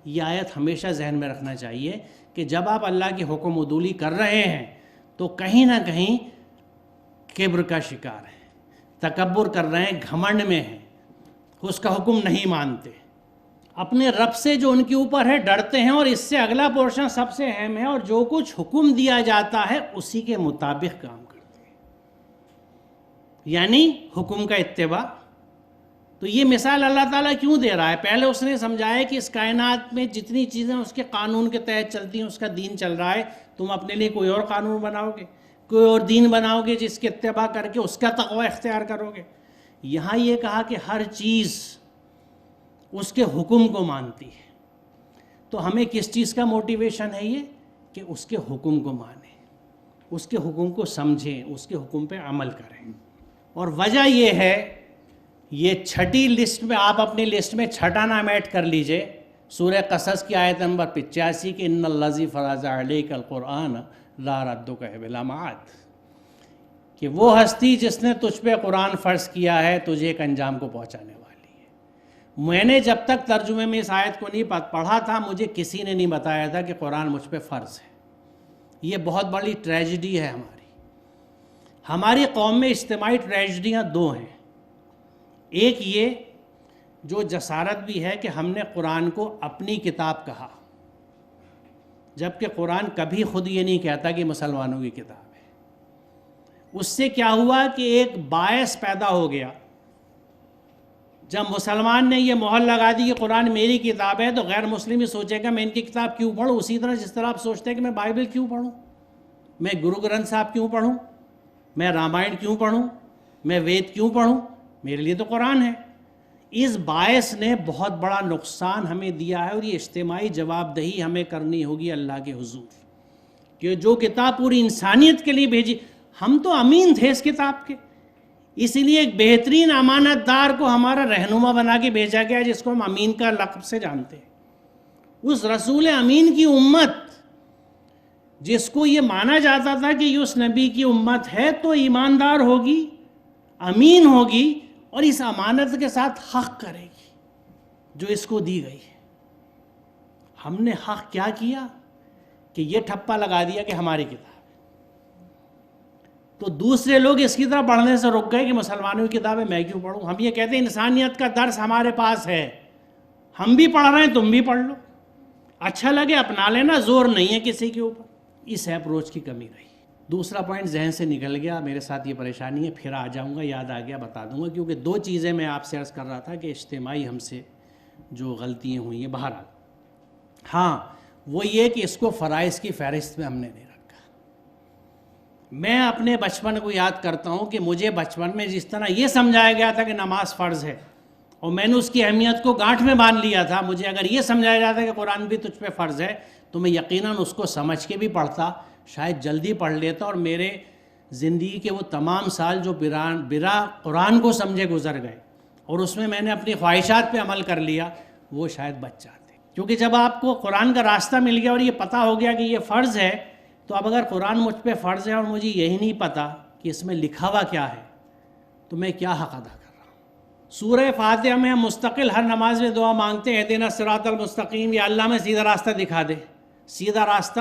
Speaker 1: یہ آیت ہمیشہ ذہن میں رکھنا چاہیے کہ جب آپ اللہ کی حکم عدولی کر رہے ہیں تو کہیں نہ کہیں کبر کا شکار ہیں، تکبر کر رہے ہیں، گھمنڈ میں ہیں، اس کا حکم نہیں مانتے، اپنے رب سے جو ان کے اوپر ہے ڈرتے ہیں۔ اور اس سے اگلا پورشن سب سے اہم ہے، اور جو کچھ حکم دیا جاتا ہے اسی کے مطابق کام کرتے ہیں، یعنی حکم کا اتباع۔ تو یہ مثال اللہ تعالیٰ کیوں دے رہا ہے؟ پہلے اس نے سمجھایا کہ اس کائنات میں جتنی چیزیں اس کے قانون کے تحت چلتی ہیں، اس کا دین چل رہا ہے، تم اپنے لیے کوئی اور قانون بناؤ گے، کوئی اور دین بناؤ گے جس کے اتباع کر کے اس کا تقوی اختیار کرو گے۔ یہاں یہ کہا کہ ہر چیز اس کے حکم کو مانتی ہے۔ تو ہمیں کس چیز کا موٹیویشن ہے یہ؟ کہ اس کے حکم کو مانیں، اس کے حکم کو سمجھیں، اس کے حکم پہ عمل کریں۔ اور وجہ یہ ہے، یہ چھٹی لسٹ میں آپ اپنی لسٹ میں چھٹا نام ایڈ کر لیجئے، سورہ قصص کی آیت نمبر 85 کہ ان الذی فرض علیک القرآن لا ردک بلا معاد، کہ وہ ہستی جس نے تجھ پہ قرآن فرض کیا ہے تجھے ایک انجام کو پہنچانے والی ہے۔ میں نے جب تک ترجمے میں اس آیت کو نہیں پڑھا تھا، مجھے کسی نے نہیں بتایا تھا کہ قرآن مجھ پہ فرض ہے۔ یہ بہت بڑی ٹریجڈی ہے ہماری قوم میں اجتماعی ٹریجڈیاں دو ہیں۔ ایک یہ جو جسارت بھی ہے کہ ہم نے قرآن کو اپنی کتاب کہا، جبکہ قرآن کبھی خود یہ نہیں کہتا کہ مسلمانوں کی کتاب ہے۔ اس سے کیا ہوا کہ ایک باعث پیدا ہو گیا، جب مسلمان نے یہ مہر لگا دی کہ قرآن میری کتاب ہے تو غیر مسلم ہی سوچے گا میں ان کی کتاب کیوں پڑھوں، اسی طرح جس طرح آپ سوچتے ہیں کہ میں بائبل کیوں پڑھوں، میں گرو گرنتھ صاحب کیوں پڑھوں، میں رامائن کیوں پڑھوں، میں وید کیوں پڑھوں، میرے لیے تو قرآن ہے۔ اس باعث نے بہت بڑا نقصان ہمیں دیا ہے، اور یہ اجتماعی جواب دہی ہمیں کرنی ہوگی اللہ کے حضور کہ جو کتاب پوری انسانیت کے لیے بھیجی، ہم تو امین تھے اس کتاب کے، اسی لیے ایک بہترین امانت دار کو ہمارا رہنما بنا کے بھیجا گیا جس کو ہم امین کا لقب سے جانتے ہیں۔ اس رسول امین کی امت جس کو یہ مانا جاتا تھا کہ یہ اس نبی کی امت ہے تو ایماندار ہوگی، امین ہوگی، اور اس امانت کے ساتھ حق کرے گی جو اس کو دی گئی ہے۔ ہم نے حق کیا کیا کہ یہ ٹھپا لگا دیا کہ ہماری کتاب ہے، تو دوسرے لوگ اس کی طرح پڑھنے سے رک گئے کہ مسلمانوں کی کتاب ہے میں کیوں پڑھوں۔ ہم یہ کہتے ہیں انسانیت کا درس ہمارے پاس ہے، ہم بھی پڑھ رہے ہیں تم بھی پڑھ لو، اچھا لگے اپنا لینا، زور نہیں ہے کسی کے اوپر۔ اس اپروچ کی کمی رہی۔ دوسرا پوائنٹ ذہن سے نکل گیا، میرے ساتھ یہ پریشانی ہے، پھر آ جاؤں گا، یاد آ گیا بتا دوں گا، کیونکہ دو چیزیں میں آپ سے عرض کر رہا تھا کہ اجتماعی ہم سے جو غلطیاں ہوئی ہیں۔ بہرحال ہاں وہ یہ کہ اس کو فرائض کی فہرست میں ہم نے نہیں رکھا۔ میں اپنے بچپن کو یاد کرتا ہوں کہ مجھے بچپن میں جس طرح یہ سمجھایا گیا تھا کہ نماز فرض ہے اور میں نے اس کی اہمیت کو گانٹھ میں باندھ لیا تھا، مجھے اگر یہ سمجھایا جاتا کہ قرآن بھی تجھ پہ فرض ہے تو میں یقیناً اس کو سمجھ کے بھی پڑھتا، شاید جلدی پڑھ لیتا، اور میرے زندگی کے وہ تمام سال جو برا قرآن کو سمجھے گزر گئے اور اس میں نے اپنی خواہشات پہ عمل کر لیا، وہ شاید بچ جاتے۔ کیونکہ جب آپ کو قرآن کا راستہ مل گیا اور یہ پتہ ہو گیا کہ یہ فرض ہے، تو اب اگر قرآن مجھ پہ فرض ہے اور مجھے یہی نہیں پتہ کہ اس میں لکھا ہوا کیا ہے تو میں کیا حق ادا کر رہا ہوں۔ سورہ فاتحہ میں ہم مستقل ہر نماز میں دعا مانگتے ہیں اہدنا الصراط المستقیم، یا اللہ میں سیدھا راستہ دکھا دے۔ سیدھا راستہ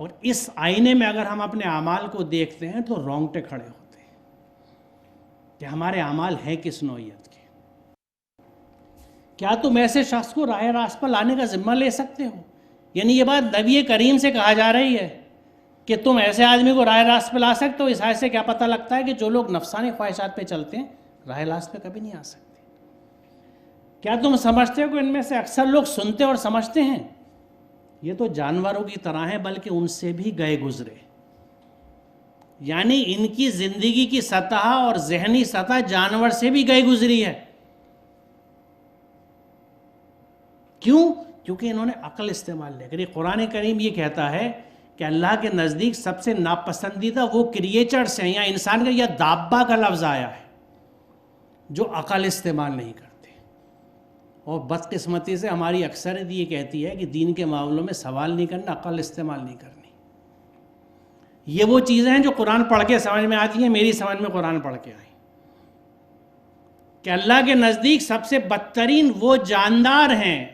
Speaker 1: اور اس آئینے میں اگر ہم اپنے اعمال کو دیکھتے ہیں تو رونگٹے کھڑے ہوتے ہیں کہ ہمارے اعمال ہیں کس نوعیت کے. کیا تم ایسے شخص کو راہ راست پر لانے کا ذمہ لے سکتے ہو؟ یعنی یہ بات نبی کریم سے کہا جا رہی ہے کہ تم ایسے آدمی کو راہ راست پہ لا سکتے ہو. اس آیت سے کیا پتہ لگتا ہے کہ جو لوگ نفسانی خواہشات پہ چلتے ہیں راہ راست پہ کبھی نہیں آ سکتے. کیا تم سمجھتے ہو کہ ان میں سے اکثر لوگ سنتے اور سمجھتے ہیں؟ یہ تو جانوروں کی طرح ہیں بلکہ ان سے بھی گئے گزرے. یعنی ان کی زندگی کی سطح اور ذہنی سطح جانور سے بھی گئے گزری ہے. کیوں؟ کیونکہ انہوں نے عقل استعمال نہیں کری. قرآن کریم یہ کہتا ہے کہ اللہ کے نزدیک سب سے ناپسندیدہ وہ کریچرز ہیں، یا انسان کا یا دابہ کا لفظ آیا ہے، جو عقل استعمال نہیں کرتے. اور بدقسمتی سے ہماری اکثریت یہ کہتی ہے کہ دین کے معاملوں میں سوال نہیں کرنا، عقل استعمال نہیں کرنی. یہ وہ چیزیں ہیں جو قرآن پڑھ کے سمجھ میں آتی ہیں، میری سمجھ میں قرآن پڑھ کے آئی کہ اللہ کے نزدیک سب سے بدترین وہ جاندار ہیں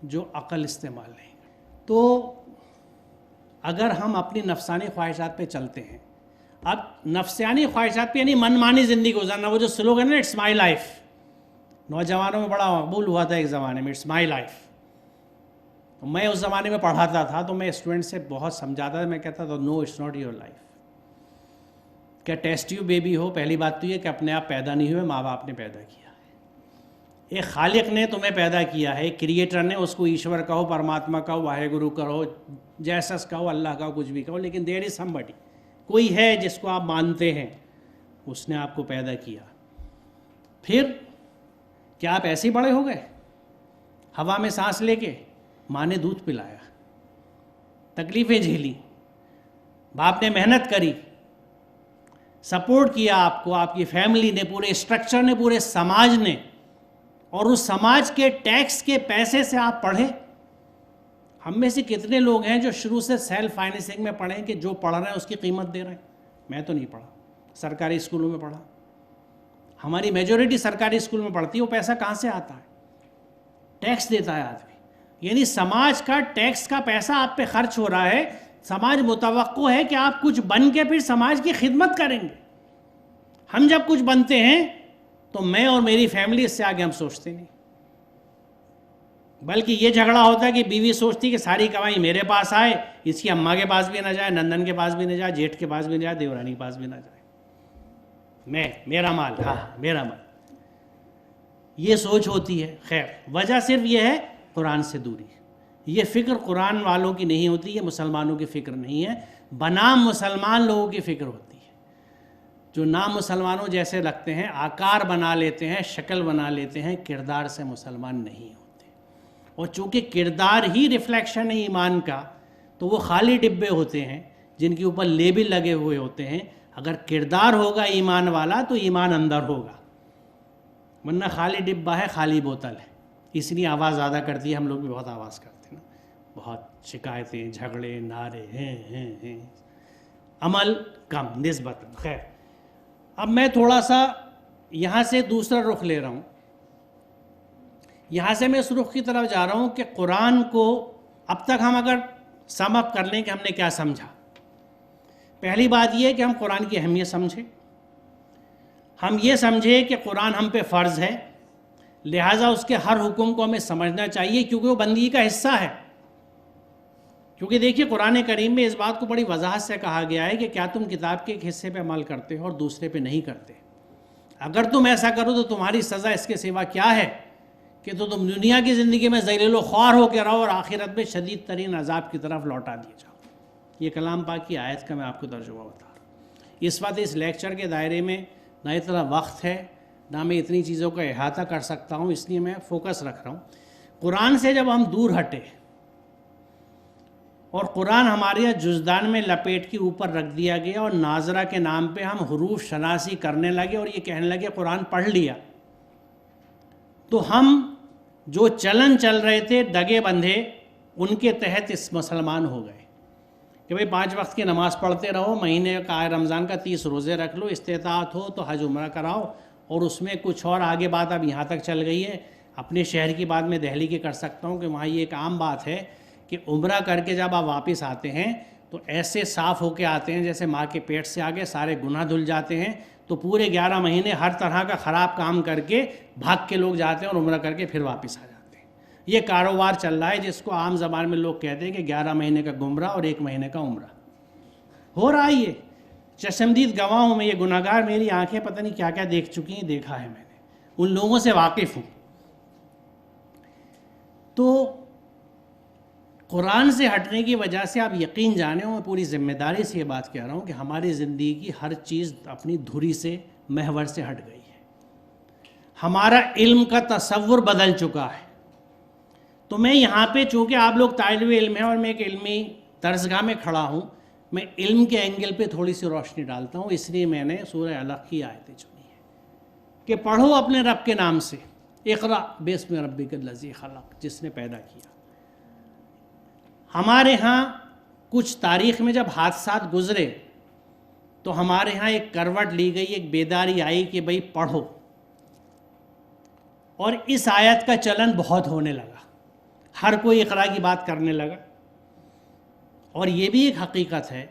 Speaker 1: جو عقل استعمال نہیں کرتے. تو اگر ہم اپنی نفسانی خواہشات پہ چلتے ہیں، اب نفسانی خواہشات پہ یعنی من مانی زندگی گزارنا، وہ جو سلوگن ہے اٹس مائی لائف، نوجوانوں میں بڑا مقبول ہوا تھا ایک زمانے میں، اٹس مائی لائف. میں اس زمانے میں پڑھاتا تھا تو میں اسٹوڈنٹ سے بہت سمجھاتا تھا. میں کہتا تھا نو اٹس ناٹ یور لائف. کیا ٹیسٹ ٹیوب بیبی ہو، پہلی بات تو یہ کہ اپنے آپ پیدا نہیں ہوئے، ماں باپ نے پیدا کیا ہے. ایک خالق نے تمہیں پیدا کیا ہے، ایک کریٹر نے، اس کو ایشور کہو، پرماتما کہو، واحد گرو کہو، جیسس کہو، اللہ کہو، کچھ بھی کہو، لیکن دیر از سمبڈی، کوئی ہے جس کو آپ مانتے ہیں، اس نے آپ کو پیدا کیا. پھر کیا آپ ایسے ہی بڑے ہو گئے ہوا میں سانس لے کے؟ ماں نے دودھ پلایا، تکلیفیں جھیلی، باپ نے محنت کری، سپورٹ کیا آپ کو، آپ کی فیملی نے، پورے اسٹرکچر نے، پورے سماج نے، اور اس سماج کے ٹیکس کے پیسے سے آپ پڑھے. ہم میں سے کتنے لوگ ہیں جو شروع سے سیلف فائنینسنگ میں پڑھیں کہ جو پڑھ رہے ہیں اس کی قیمت دے رہے ہیں؟ میں تو نہیں پڑھا، سرکاری اسکولوں میں پڑھا. ہماری میجورٹی سرکاری اسکول میں پڑھتی ہے. وہ پیسہ کہاں سے آتا ہے؟ ٹیکس دیتا ہے آدمی. یعنی سماج کا ٹیکس کا پیسہ آپ پہ خرچ ہو رہا ہے. سماج متوقع ہے کہ آپ کچھ بن کے پھر سماج کی خدمت کریں گے. ہم جب کچھ بنتے ہیں تو میں اور میری فیملی اس سے آگے ہم سوچتے نہیں، بلکہ یہ جھگڑا ہوتا ہے کہ بیوی سوچتی کہ ساری کمائی میرے پاس آئے، اس کی اماں کے پاس بھی نہ جائے، نندن کے پاس بھی نہ جائے، جیٹھ کے پاس بھی نہ جائے، دیورانی کے پاس بھی نہ جائے، میرا مال، ہاں میرا مال. یہ سوچ ہوتی ہے. خیر، وجہ صرف یہ ہے قرآن سے دوری. یہ فکر قرآن والوں کی نہیں ہوتی، یہ مسلمانوں کی فکر نہیں ہے، بنام مسلمان لوگوں کی فکر ہوتی ہے، جو نام مسلمانوں جیسے رکھتے ہیں، آکار بنا لیتے ہیں، شکل بنا لیتے ہیں، کردار سے مسلمان نہیں ہوتے. اور چونکہ کردار ہی ریفلیکشن ہے ایمان کا، تو وہ خالی ڈبے ہوتے ہیں جن کے اوپر لیبل لگے ہوئے ہوتے ہیں. اگر کردار ہوگا ایمان والا تو ایمان اندر ہوگا، ورنہ خالی ڈبہ ہے، خالی بوتل ہے. اس لیے آواز زیادہ کرتی ہے، ہم لوگ بھی بہت آواز کرتے ہیں نا، بہت شکایتیں، جھگڑے، نعرے ہیں، عمل کم نسبتاً. خیر، اب میں تھوڑا سا یہاں سے دوسرا رخ لے رہا ہوں. یہاں سے میں اس رخ کی طرف جا رہا ہوں کہ قرآن کو اب تک ہم اگر سم اپ کر لیں کہ ہم نے کیا سمجھا. پہلی بات یہ ہے کہ ہم قرآن کی اہمیت سمجھیں. ہم یہ سمجھے کہ قرآن ہم پہ فرض ہے، لہٰذا اس کے ہر حکم کو ہمیں سمجھنا چاہیے کیونکہ وہ بندگی کا حصہ ہے. کیونکہ دیکھیے قرآن کریم میں اس بات کو بڑی وضاحت سے کہا گیا ہے کہ کیا تم کتاب کے ایک حصے پہ عمل کرتے ہو اور دوسرے پہ نہیں کرتے؟ اگر تم ایسا کرو تو تمہاری سزا اس کے سوا کیا ہے کہ تو تم دنیا کی زندگی میں ذلیل و خوار ہو کے رہو اور آخرت میں شدید ترین عذاب کی طرف لوٹا دیے جاؤ. یہ کلام پاک کی آیت کا میں آپ کو ترجمہ بتا رہا ہوں. اس وقت اس لیکچر کے دائرے میں نہ اتنا وقت ہے، نہ میں اتنی چیزوں کا احاطہ کر سکتا ہوں، اس لیے میں فوکس رکھ رہا ہوں. قرآن سے جب ہم دور ہٹے اور قرآن ہمارے یہاں جزدان میں لپیٹ کے اوپر رکھ دیا گیا اور ناظرہ کے نام پہ ہم حروف شناسی کرنے لگے اور یہ کہنے لگے قرآن پڑھ لیا، تو ہم جو چلن چل رہے تھے دگے بندھے، ان کے تحت اس مسلمان ہو گئے کہ بھئی 5 وقت کی نماز پڑھتے رہو، مہینے کا رمضان کا 30 روزے رکھ لو، استطاعت ہو تو حج عمرہ کراؤ. اور اس میں کچھ اور آگے بات اب یہاں تک چل گئی ہے. اپنے شہر کی بات میں دہلی کی کر سکتا ہوں کہ وہاں یہ ایک عام بات ہے کہ عمرہ کر کے جب آپ واپس آتے ہیں تو ایسے صاف ہو کے آتے ہیں جیسے ماں کے پیٹ سے آگے سارے گناہ دھل جاتے ہیں. تو پورے 11 مہینے ہر طرح کا خراب کام کر کے بھاگ کے لوگ جاتے ہیں اور عمرہ کر کے پھر واپس آ جاتے ہیں. یہ کاروبار چل رہا ہے جس کو عام زبان میں لوگ کہتے ہیں کہ 11 مہینے کا گمراہ اور 1 مہینے کا عمرہ ہو رہا ہے. یہ چشمدید گواہ ہوں میں, یہ گناہگار, میری آنکھیں پتہ نہیں کیا کیا دیکھ چکی ہیں, دیکھا ہے میں نے, ان لوگوں سے واقف ہوں. تو قرآن سے ہٹنے کی وجہ سے آپ یقین جانیں, میں پوری ذمہ داری سے یہ بات کہہ رہا ہوں کہ ہماری زندگی کی ہر چیز اپنی دھری سے, محور سے ہٹ گئی ہے. ہمارا علم کا تصور بدل چکا ہے. تو میں یہاں پہ چونکہ آپ لوگ طالب علم ہیں اور میں ایک علمی درسگاہ میں کھڑا ہوں, میں علم کے اینگل پہ تھوڑی سی روشنی ڈالتا ہوں. اس لیے میں نے سورہ علق کی آیتیں چنی ہیں کہ پڑھو اپنے رب کے نام سے, اقرا بسم ربک الذی خلق, جس نے پیدا کیا. ہمارے ہاں کچھ تاریخ میں جب حادثات گزرے تو ہمارے ہاں ایک کروٹ لی گئی, ایک بیداری آئی کہ بھئی پڑھو, اور اس آیت کا چلن بہت ہونے لگا, ہر کوئی اقرا کی بات کرنے لگا. اور یہ بھی ایک حقیقت ہے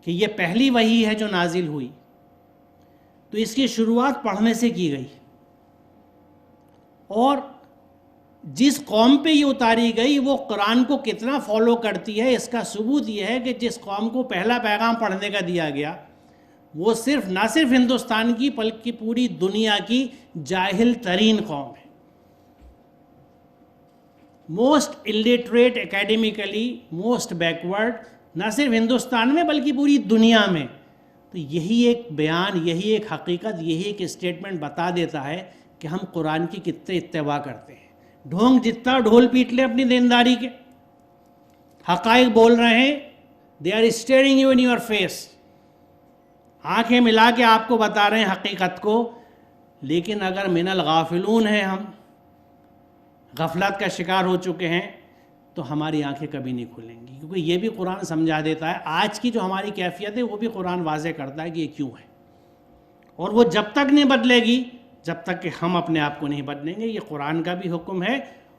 Speaker 1: کہ یہ پہلی وحی ہے جو نازل ہوئی, تو اس کی شروعات پڑھنے سے کی گئی. اور جس قوم پہ یہ اتاری گئی وہ قرآن کو کتنا فالو کرتی ہے, اس کا ثبوت یہ ہے کہ جس قوم کو پہلا پیغام پڑھنے کا دیا گیا وہ نہ صرف ہندوستان کی بلکہ پوری دنیا کی جاہل ترین قوم ہے. Most illiterate academically, most backward, نہ صرف ہندوستان میں بلکہ پوری دنیا میں. تو یہی ایک بیان, یہی ایک حقیقت, یہی ایک اسٹیٹمنٹ بتا دیتا ہے کہ ہم قرآن کی کتنے اتباع کرتے ہیں. ڈھونگ جتنا ڈھول پیٹ لے اپنی دینداری کے, حقائق بول رہے ہیں, they are staring you in your face, آنکھیں ملا کے آپ کو بتا رہے ہیں حقیقت کو. لیکن اگر من الغافلون ہیں, ہم غفلت کا شکار ہو چکے ہیں, تو ہماری آنکھیں کبھی نہیں کھلیں گی, کیونکہ یہ بھی قرآن سمجھا دیتا ہے. آج کی جو ہماری کیفیت ہے وہ بھی قرآن واضح کرتا ہے کہ یہ کیوں ہے, اور وہ جب تک نہیں بدلے گی جب تک کہ ہم اپنے آپ کو نہیں بدلیں گے. یہ قرآن کا بھی حکم ہے,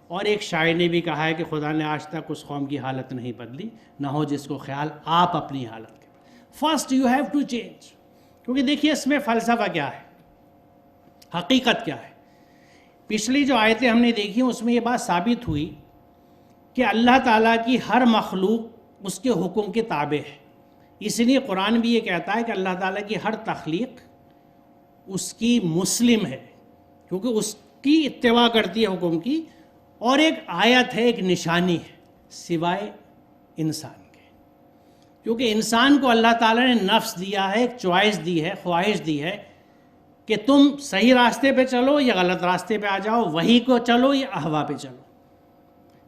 Speaker 1: اور ایک شاعر نے بھی کہا ہے کہ خدا نے آج تک اس قوم کی حالت نہیں بدلی, نہ ہو جس کو خیال آپ اپنی حالت کے. First you have to change, کیونکہ دیکھیے اس میں فلسفہ کیا ہے, حقیقت کیا ہے. پچھلی جو آیتیں ہم نے دیکھی اس میں یہ بات ثابت ہوئی کہ اللہ تعالیٰ کی ہر مخلوق اس کے حکم کے تابع ہے. اس لیے قرآن بھی یہ کہتا ہے کہ اللہ تعالیٰ کی ہر تخلیق اس کی مسلم ہے, کیونکہ اس کی اتباع کرتی ہے حکم کی. اور ایک آیت ہے, ایک نشانی ہے, سوائے انسان کے, کیونکہ انسان کو اللہ تعالیٰ نے نفس دیا ہے, ایک چوائس دی ہے, خواہش دی ہے کہ تم صحیح راستے پہ چلو یا غلط راستے پہ آ جاؤ, وحی کو چلو یا اہوا پہ چلو.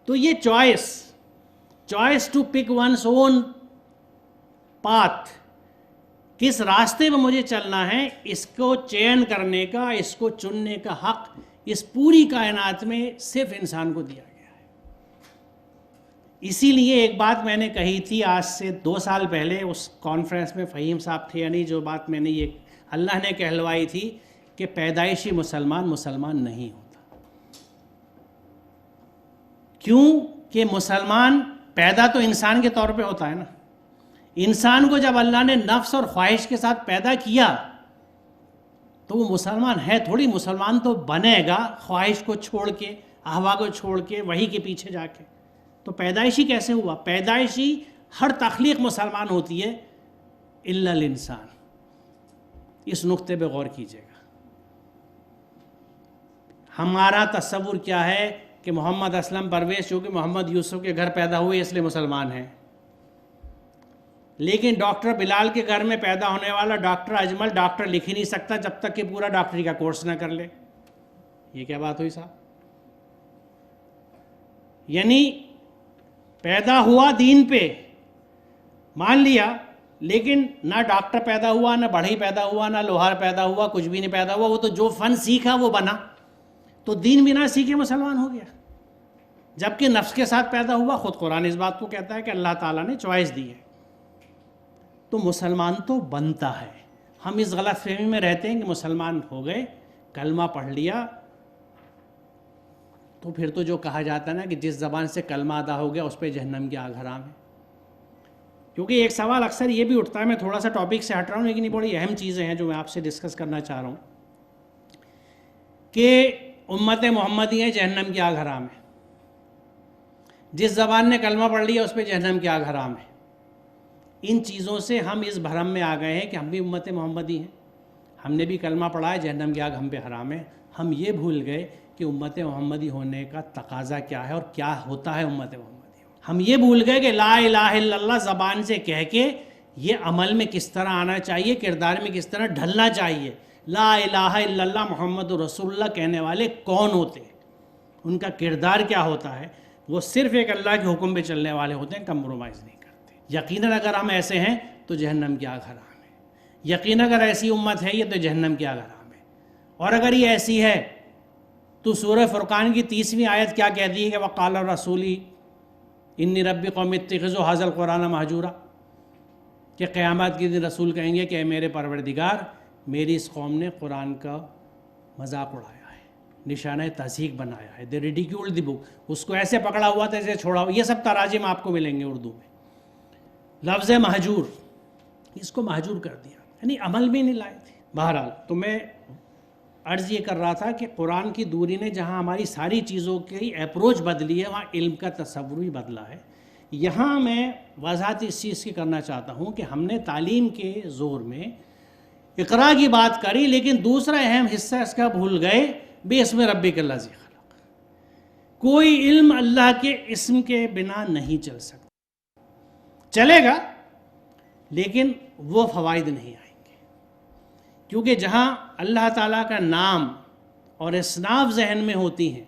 Speaker 1: تو یہ choice to pick one's own path, کس راستے پہ مجھے چلنا ہے, اس کو چین کرنے کا, اس کو چننے کا حق اس پوری کائنات میں صرف انسان کو دیا گیا ہے. اسی لیے ایک بات میں نے کہی تھی آج سے 2 سال پہلے اس کانفرنس میں, فہیم صاحب تھے یا نہیں, جو بات میں نے یہ اللہ نے کہلوائی تھی کہ پیدائشی مسلمان نہیں ہوتا. کیوں کہ مسلمان پیدا تو انسان کے طور پہ ہوتا ہے نا. انسان کو جب اللہ نے نفس اور خواہش کے ساتھ پیدا کیا تو وہ مسلمان ہے تھوڑی, مسلمان تو بنے گا خواہش کو چھوڑ کے, اہوا کو چھوڑ کے, وہی کے پیچھے جا کے. تو پیدائشی کیسے ہوا؟ پیدائشی ہر تخلیق مسلمان ہوتی ہے الا الانسان. اس نقطے پہ غور کیجیے گا. ہمارا تصور کیا ہے کہ محمد اسلم پرویز چونکہ محمد یوسف کے گھر پیدا ہوئے اس لیے مسلمان ہیں, لیکن ڈاکٹر بلال کے گھر میں پیدا ہونے والا ڈاکٹر اجمل ڈاکٹر لکھ ہی نہیں سکتا جب تک کہ پورا ڈاکٹری کا کورس نہ کر لے. یہ کیا بات ہوئی صاحب؟ یعنی پیدا ہوا دین پہ, مان لیا, لیکن نہ ڈاکٹر پیدا ہوا, نہ بڑھئی پیدا ہوا, نہ لوہار پیدا ہوا, کچھ بھی نہیں پیدا ہوا. وہ تو جو فن سیکھا وہ بنا, تو دین بنا سیکھے مسلمان ہو گیا. جبکہ نفس کے ساتھ پیدا ہوا. خود قرآن اس بات کو کہتا ہے کہ اللہ تعالیٰ نے چوائس دی ہے. تو مسلمان تو بنتا ہے. ہم اس غلط فہمی میں رہتے ہیں کہ مسلمان ہو گئے, کلمہ پڑھ لیا, تو پھر تو جو کہا جاتا ہے نا کہ جس زبان سے کلمہ ادا ہو گیا اس پہ جہنم کی آگ حرام ہے. کیونکہ ایک سوال اکثر یہ بھی اٹھتا ہے, میں تھوڑا سا ٹاپک سے ہٹ رہا ہوں لیکن یہ بڑی اہم چیزیں ہیں جو میں آپ سے ڈسکس کرنا چاہ رہا ہوں, کہ امت محمدی ہے جہنم کی آگ حرام ہے, جس زبان نے کلمہ پڑھ لیا اس پہ جہنم کی آگ حرام ہے. ان چیزوں سے ہم اس بھرم میں آ گئے ہیں کہ ہم بھی امت محمدی ہیں, ہم نے بھی کلمہ پڑھا ہے, جہنم کی آگ ہم پہ حرام ہے. ہم یہ بھول گئے کہ امت محمدی ہونے کا تقاضا کیا ہے اور کیا ہوتا ہے امت محمدی. ہم یہ بھول گئے کہ لا الہ الا اللہ زبان سے کہہ کے یہ عمل میں کس طرح آنا چاہیے, کردار میں کس طرح ڈھلنا چاہیے. لا الہ الا اللہ محمد رسول اللہ کہنے والے کون ہوتے ہیں, ان کا کردار کیا ہوتا ہے. وہ صرف ایک اللہ کے حکم پہ چلنے والے ہوتے ہیں, کمپرومائز نہیں کرتے. یقیناً اگر ہم ایسے ہیں تو جہنم کی آگ حرام ہے. یقیناً اگر ایسی امت ہے یہ تو جہنم کی آگ حرام ہے. اور اگر یہ ایسی ہے تو سورہ فرقان کی 30ویں آیت کیا کہتی ہے کہ وقال الرسول انی ربی قوم اتخذوا ھذا القرآن مہجورا, کہ قیامت کے دن رسول کہیں گے کہ اے میرے پروردگار میری اس قوم نے قرآن کا مذاق اڑایا ہے, نشانہ تضحیک بنایا ہے. دے ریڈیکیولڈ دی بک, اس کو ایسے پکڑا ہوا تھا ایسے چھوڑا ہوا. یہ سب تراجم آپ کو ملیں گے اردو میں. لفظ مہجور, اس کو مہجور کر دیا, یعنی عمل بھی نہیں لائے تھے. بہرحال تو میں عرض یہ کر رہا تھا کہ قرآن کی دوری نے جہاں ہماری ساری چیزوں کی اپروچ بدلی ہے وہاں علم کا تصور بھی بدلا ہے. یہاں میں وضاحت اس چیز کی کرنا چاہتا ہوں کہ ہم نے تعلیم کے زور میں اقرا کی بات کری لیکن دوسرا اہم حصہ اس کا بھول گئے, بِاسْمِ رَبِّكَ الَّذِي خَلَقَ. کوئی علم اللہ کے اسم کے بنا نہیں چل سکتا. چلے گا لیکن وہ فوائد نہیں آئیں گے, کیونکہ جہاں اللہ تعالیٰ کا نام اور اصناف ذہن میں ہوتی ہیں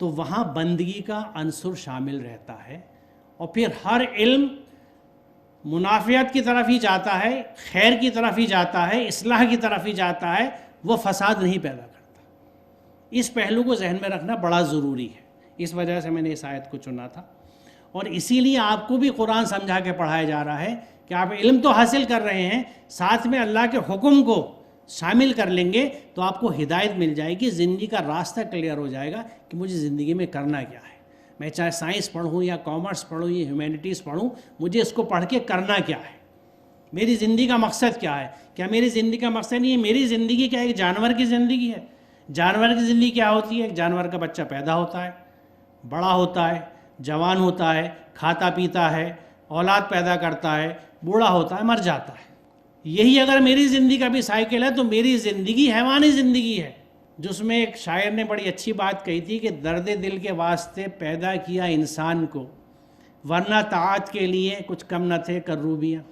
Speaker 1: تو وہاں بندگی کا عنصر شامل رہتا ہے, اور پھر ہر علم منافعت کی طرف ہی جاتا ہے, خیر کی طرف ہی جاتا ہے, اصلاح کی طرف ہی جاتا ہے, وہ فساد نہیں پیدا کرتا. اس پہلو کو ذہن میں رکھنا بڑا ضروری ہے. اس وجہ سے میں نے اس آیت کو چنا تھا, اور اسی لیے آپ کو بھی قرآن سمجھا کے پڑھایا جا رہا ہے کہ آپ علم تو حاصل کر رہے ہیں, ساتھ میں اللہ کے حکم کو شامل کر لیں گے تو آپ کو ہدایت مل جائے گی, زندگی کا راستہ کلیئر ہو جائے گا کہ مجھے زندگی میں کرنا کیا ہے. میں چاہے سائنس پڑھوں یا کامرس پڑھوں یا ہیومینٹیز پڑھوں, مجھے اس کو پڑھ کے کرنا کیا ہے, میری زندگی کا مقصد کیا ہے. کیا میری زندگی کا مقصد نہیں ہے میری زندگی کیا ایک جانور کی زندگی ہے. جانور کی زندگی کیا ہوتی ہے, ایک جانور کا بچہ پیدا ہوتا ہے, بڑا ہوتا ہے, جوان ہوتا ہے, کھاتا پیتا ہے, اولاد پیدا کرتا ہے, بوڑھا ہوتا ہے, مر جاتا ہے. یہی اگر میری زندگی کا بھی سائیکل ہے تو میری زندگی حیوانی زندگی ہے, جس میں ایک شاعر نے بڑی اچھی بات کہی تھی کہ درد دل کے واسطے پیدا کیا انسان کو, ورنہ طاعت کے لیے کچھ کم نہ تھے کروبیاں.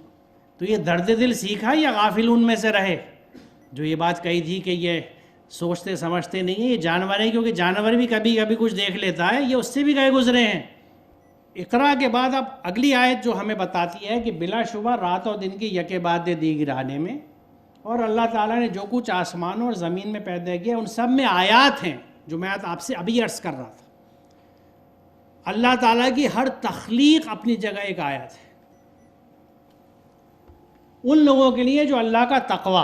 Speaker 1: تو یہ درد دل سیکھا یا غافلون میں سے رہے جو یہ بات کہی تھی کہ یہ سوچتے سمجھتے نہیں ہیں, یہ جانور ہیں, کیونکہ جانور بھی کبھی کبھی کچھ دیکھ لیتا ہے, یہ اس سے بھی گئے گزرے ہیں. اقرا کے بعد اب اگلی آیت جو ہمیں بتاتی ہے کہ بلا شبہ رات اور دن کی یکے بعد دیگر آنے میں, اور اللہ تعالیٰ نے جو کچھ آسمانوں اور زمین میں پیدا کیا ان سب میں آیات ہیں, جو میں آپ سے ابھی عرض کر رہا تھا. اللہ تعالیٰ کی ہر تخلیق اپنی جگہ ایک آیت ہے. ان لوگوں کے لیے جو اللہ کا تقوی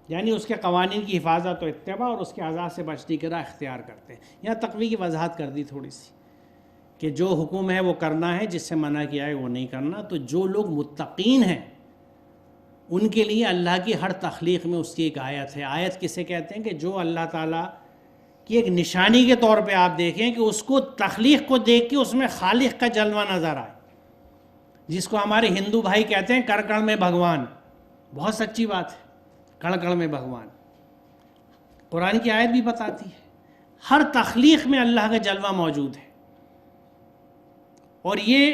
Speaker 1: یعنی اس کے قوانین کی حفاظت و اتباع اور اس کے عذاب سے بچنے کی راہ اختیار کرتے ہیں. یہاں تقوی کی وضاحت کر دی تھوڑی سی کہ جو حکم ہے وہ کرنا ہے, جس سے منع کیا ہے وہ نہیں کرنا. تو جو لوگ متقین ہیں ان کے لیے اللہ کی ہر تخلیق میں اس کی ایک آیت ہے. آیت کسے کہتے ہیں کہ جو اللہ تعالیٰ کی ایک نشانی کے طور پہ آپ دیکھیں کہ اس کو تخلیق کو دیکھ کے اس میں خالق کا جلوہ نظر آئے, جس کو ہمارے ہندو بھائی کہتے ہیں کڑ کڑ میں بھگوان. بہت سچی بات ہے, کڑ کڑ میں بھگوان. قرآن کی آیت بھی بتاتی ہے ہر تخلیق میں اللہ کا جلوہ موجود ہے. اور یہ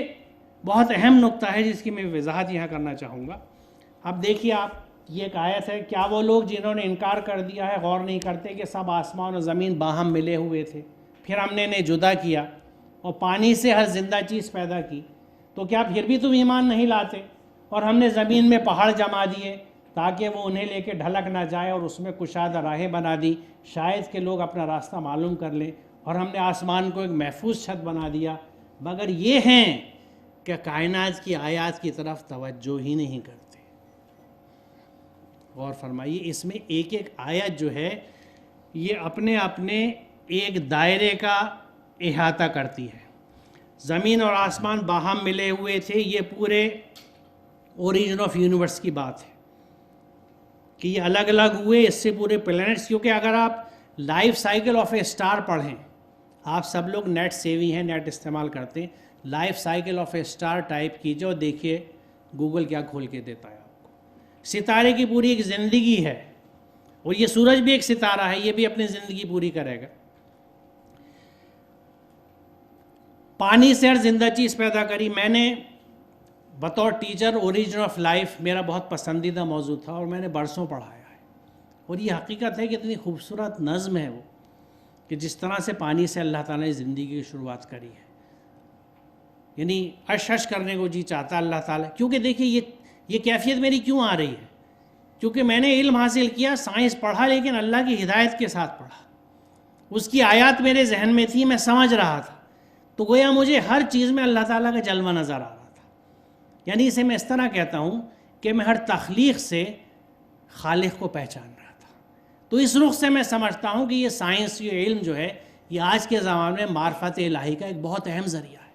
Speaker 1: بہت اہم نقطہ ہے جس کی میں وضاحت یہاں کرنا چاہوں گا. اب دیکھیے آپ, یہ ایک آیت ہے, کیا وہ لوگ جنہوں نے انکار کر دیا ہے غور نہیں کرتے کہ سب آسمان اور زمین باہم ملے ہوئے تھے, پھر ہم نے انہیں جدا کیا اور پانی سے ہر زندہ چیز پیدا کی, تو کیا پھر بھی تم ایمان نہیں لاتے؟ اور ہم نے زمین میں پہاڑ جما دیے تاکہ وہ انہیں لے کے ڈھلک نہ جائے, اور اس میں کشادہ راہیں بنا دی شاید کہ لوگ اپنا راستہ معلوم کر لیں, اور ہم نے آسمان کو ایک محفوظ چھت بنا دیا, مگر یہ ہیں کہ کائنات کی آیات کی طرف توجہ ہی نہیں کرتے. غور فرمائیے, اس میں ایک ایک آیت جو ہے یہ اپنے ایک دائرے کا احاطہ کرتی ہے. زمین اور آسمان باہم ملے ہوئے تھے. یہ پورے اوریجن آف یونیورس کی بات ہے کہ یہ الگ الگ ہوئے. اس سے پورے پلینٹس, کیونکہ اگر آپ life cycle of a star پڑھیں, آپ سب لوگ نیٹ سیوی ہیں, نیٹ استعمال کرتے ہیں, life cycle of a star type کیجیے اور دیکھیے گوگل کیا کھول کے دیتا ہے آپ کو. ستارے کی پوری ایک زندگی ہے, اور یہ سورج بھی ایک ستارہ ہے, یہ بھی اپنی زندگی پوری کرے گا. پانی سے ہر زندہ چیز پیدا کری. میں نے بطور ٹیچر اوریجن آف لائف میرا بہت پسندیدہ موضوع تھا اور میں نے برسوں پڑھایا ہے, اور یہ حقیقت ہے کہ اتنی خوبصورت نظم ہے وہ, کہ جس طرح سے پانی سے اللہ تعالیٰ نے زندگی کی شروعات کری ہے. یعنی عش کرنے کو جی چاہتا اللہ تعالیٰ. کیونکہ دیکھیے یہ کیفیت میری کیوں آ رہی ہے, کیونکہ میں نے علم حاصل کیا, سائنس پڑھا, لیکن اللہ کی ہدایت کے ساتھ پڑھا. اس کی آیات میرے ذہن میں تھی, میں سمجھ رہا تھا, تو گویا مجھے ہر چیز میں اللہ تعالیٰ کا جلوہ نظر آ رہا تھا. یعنی اسے میں اس طرح کہتا ہوں کہ میں ہر تخلیق سے خالق کو پہچان رہا تھا. تو اس رخ سے میں سمجھتا ہوں کہ یہ سائنس, یہ علم جو ہے, یہ آج کے زمانے میں معرفت الہی کا ایک بہت اہم ذریعہ ہے.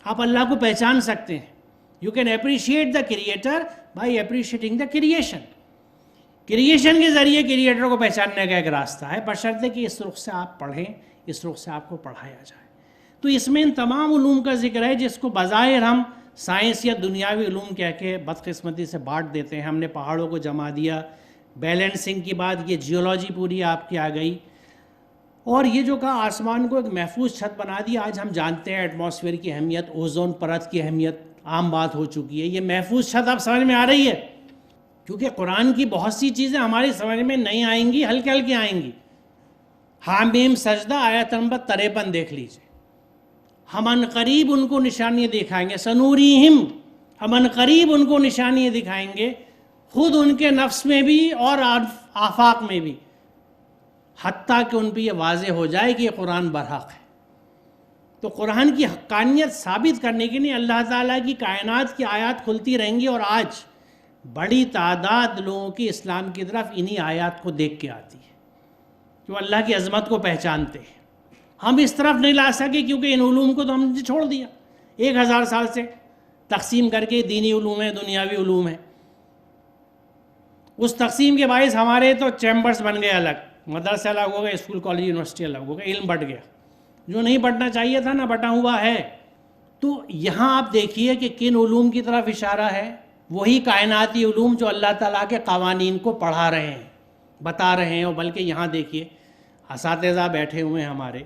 Speaker 1: آپ اللہ کو پہچان سکتے ہیں. You can appreciate the creator by appreciating the creation. Creation کے ذریعے کریٹر کو پہچاننے کا ایک راستہ ہے, بشرطے کہ اس رخ سے آپ پڑھیں, اس رخ سے آپ کو پڑھایا جائے. تو اس میں ان تمام علوم کا ذکر ہے جس کو بظاہر ہم سائنس یا دنیاوی علوم کہہ کے بدقسمتی سے بانٹ دیتے ہیں. ہم نے پہاڑوں کو جما دیا, بیلنسنگ کی بات, یہ جیولوجی پوری آپ کی آ گئی, اور یہ جو کہا آسمان کو ایک محفوظ چھت بنا دیا. آج ہم جانتے ہیں ایٹماسفیئر کی اہمیت, اوزون پرت کی اہمیت عام بات ہو چکی ہے. یہ محفوظ چھت اب سمجھ میں آ رہی ہے, کیونکہ قرآن کی بہت سی چیزیں ہماری سمجھ میں نہیں آئیں گی, ہلکے ہلکے آئیں گی. حامیم سجدہ آیت نمبر 53 دیکھ لیجئے. ہم ان قریب ان کو نشانیاں دکھائیں گے, سنوریہم, ہم ان قریب ان کو نشانیاں دکھائیں گے, خود ان کے نفس میں بھی اور آفاق میں بھی, حتیٰ کہ ان پہ یہ واضح ہو جائے کہ یہ قرآن برحق ہے. تو قرآن کی حقانیت ثابت کرنے کے لیے اللہ تعالیٰ کی کائنات کی آیات کھلتی رہیں گی, اور آج بڑی تعداد لوگوں کی اسلام کی طرف انہی آیات کو دیکھ کے آتی ہے, جو اللہ کی عظمت کو پہچانتے ہیں. ہم اس طرف نہیں لا سکے کیونکہ ان علوم کو تو ہم نے چھوڑ دیا 1000 سال سے تقسیم کر کے, دینی علوم ہے, دنیاوی علوم ہے. اس تقسیم کے باعث ہمارے تو چیمبرز بن گئے الگ, مدرسے الگ ہو گئے, اسکول کالج یونیورسٹی الگ ہو گئے, علم بٹ گیا. جو نہیں بٹنا چاہیے تھا نا, بٹا ہوا ہے. تو یہاں آپ دیکھیے کہ کن علوم کی طرف اشارہ ہے, وہی کائناتی علوم جو اللہ تعالیٰ کے قوانین کو پڑھا رہے ہیں, بتا رہے ہیں. اور بلکہ یہاں دیکھیے اساتذہ بیٹھے ہوئے ہیں, ہمارے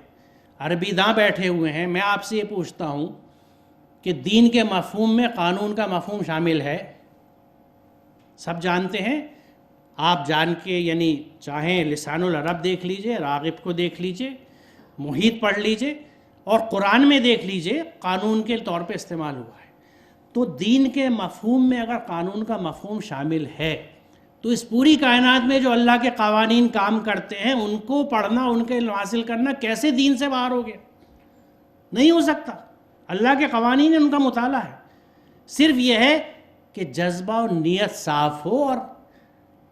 Speaker 1: عربی داں بیٹھے ہوئے ہیں. میں آپ سے یہ پوچھتا ہوں کہ دین کے مفہوم میں قانون کا مفہوم شامل ہے؟ سب جانتے ہیں. آپ جان کے, یعنی چاہیں لسان العرب دیکھ لیجئے, راغب کو دیکھ لیجئے, محیط پڑھ لیجئے, اور قرآن میں دیکھ لیجئے, قانون کے طور پہ استعمال ہوا ہے. تو دین کے مفہوم میں اگر قانون کا مفہوم شامل ہے, تو اس پوری کائنات میں جو اللہ کے قوانین کام کرتے ہیں ان کو پڑھنا, ان کے علم حاصل کرنا کیسے دین سے باہر ہو گیا؟ نہیں ہو سکتا. اللہ کے قوانین ان کا مطالعہ ہے. صرف یہ ہے کہ جذبہ اور نیت صاف ہو, اور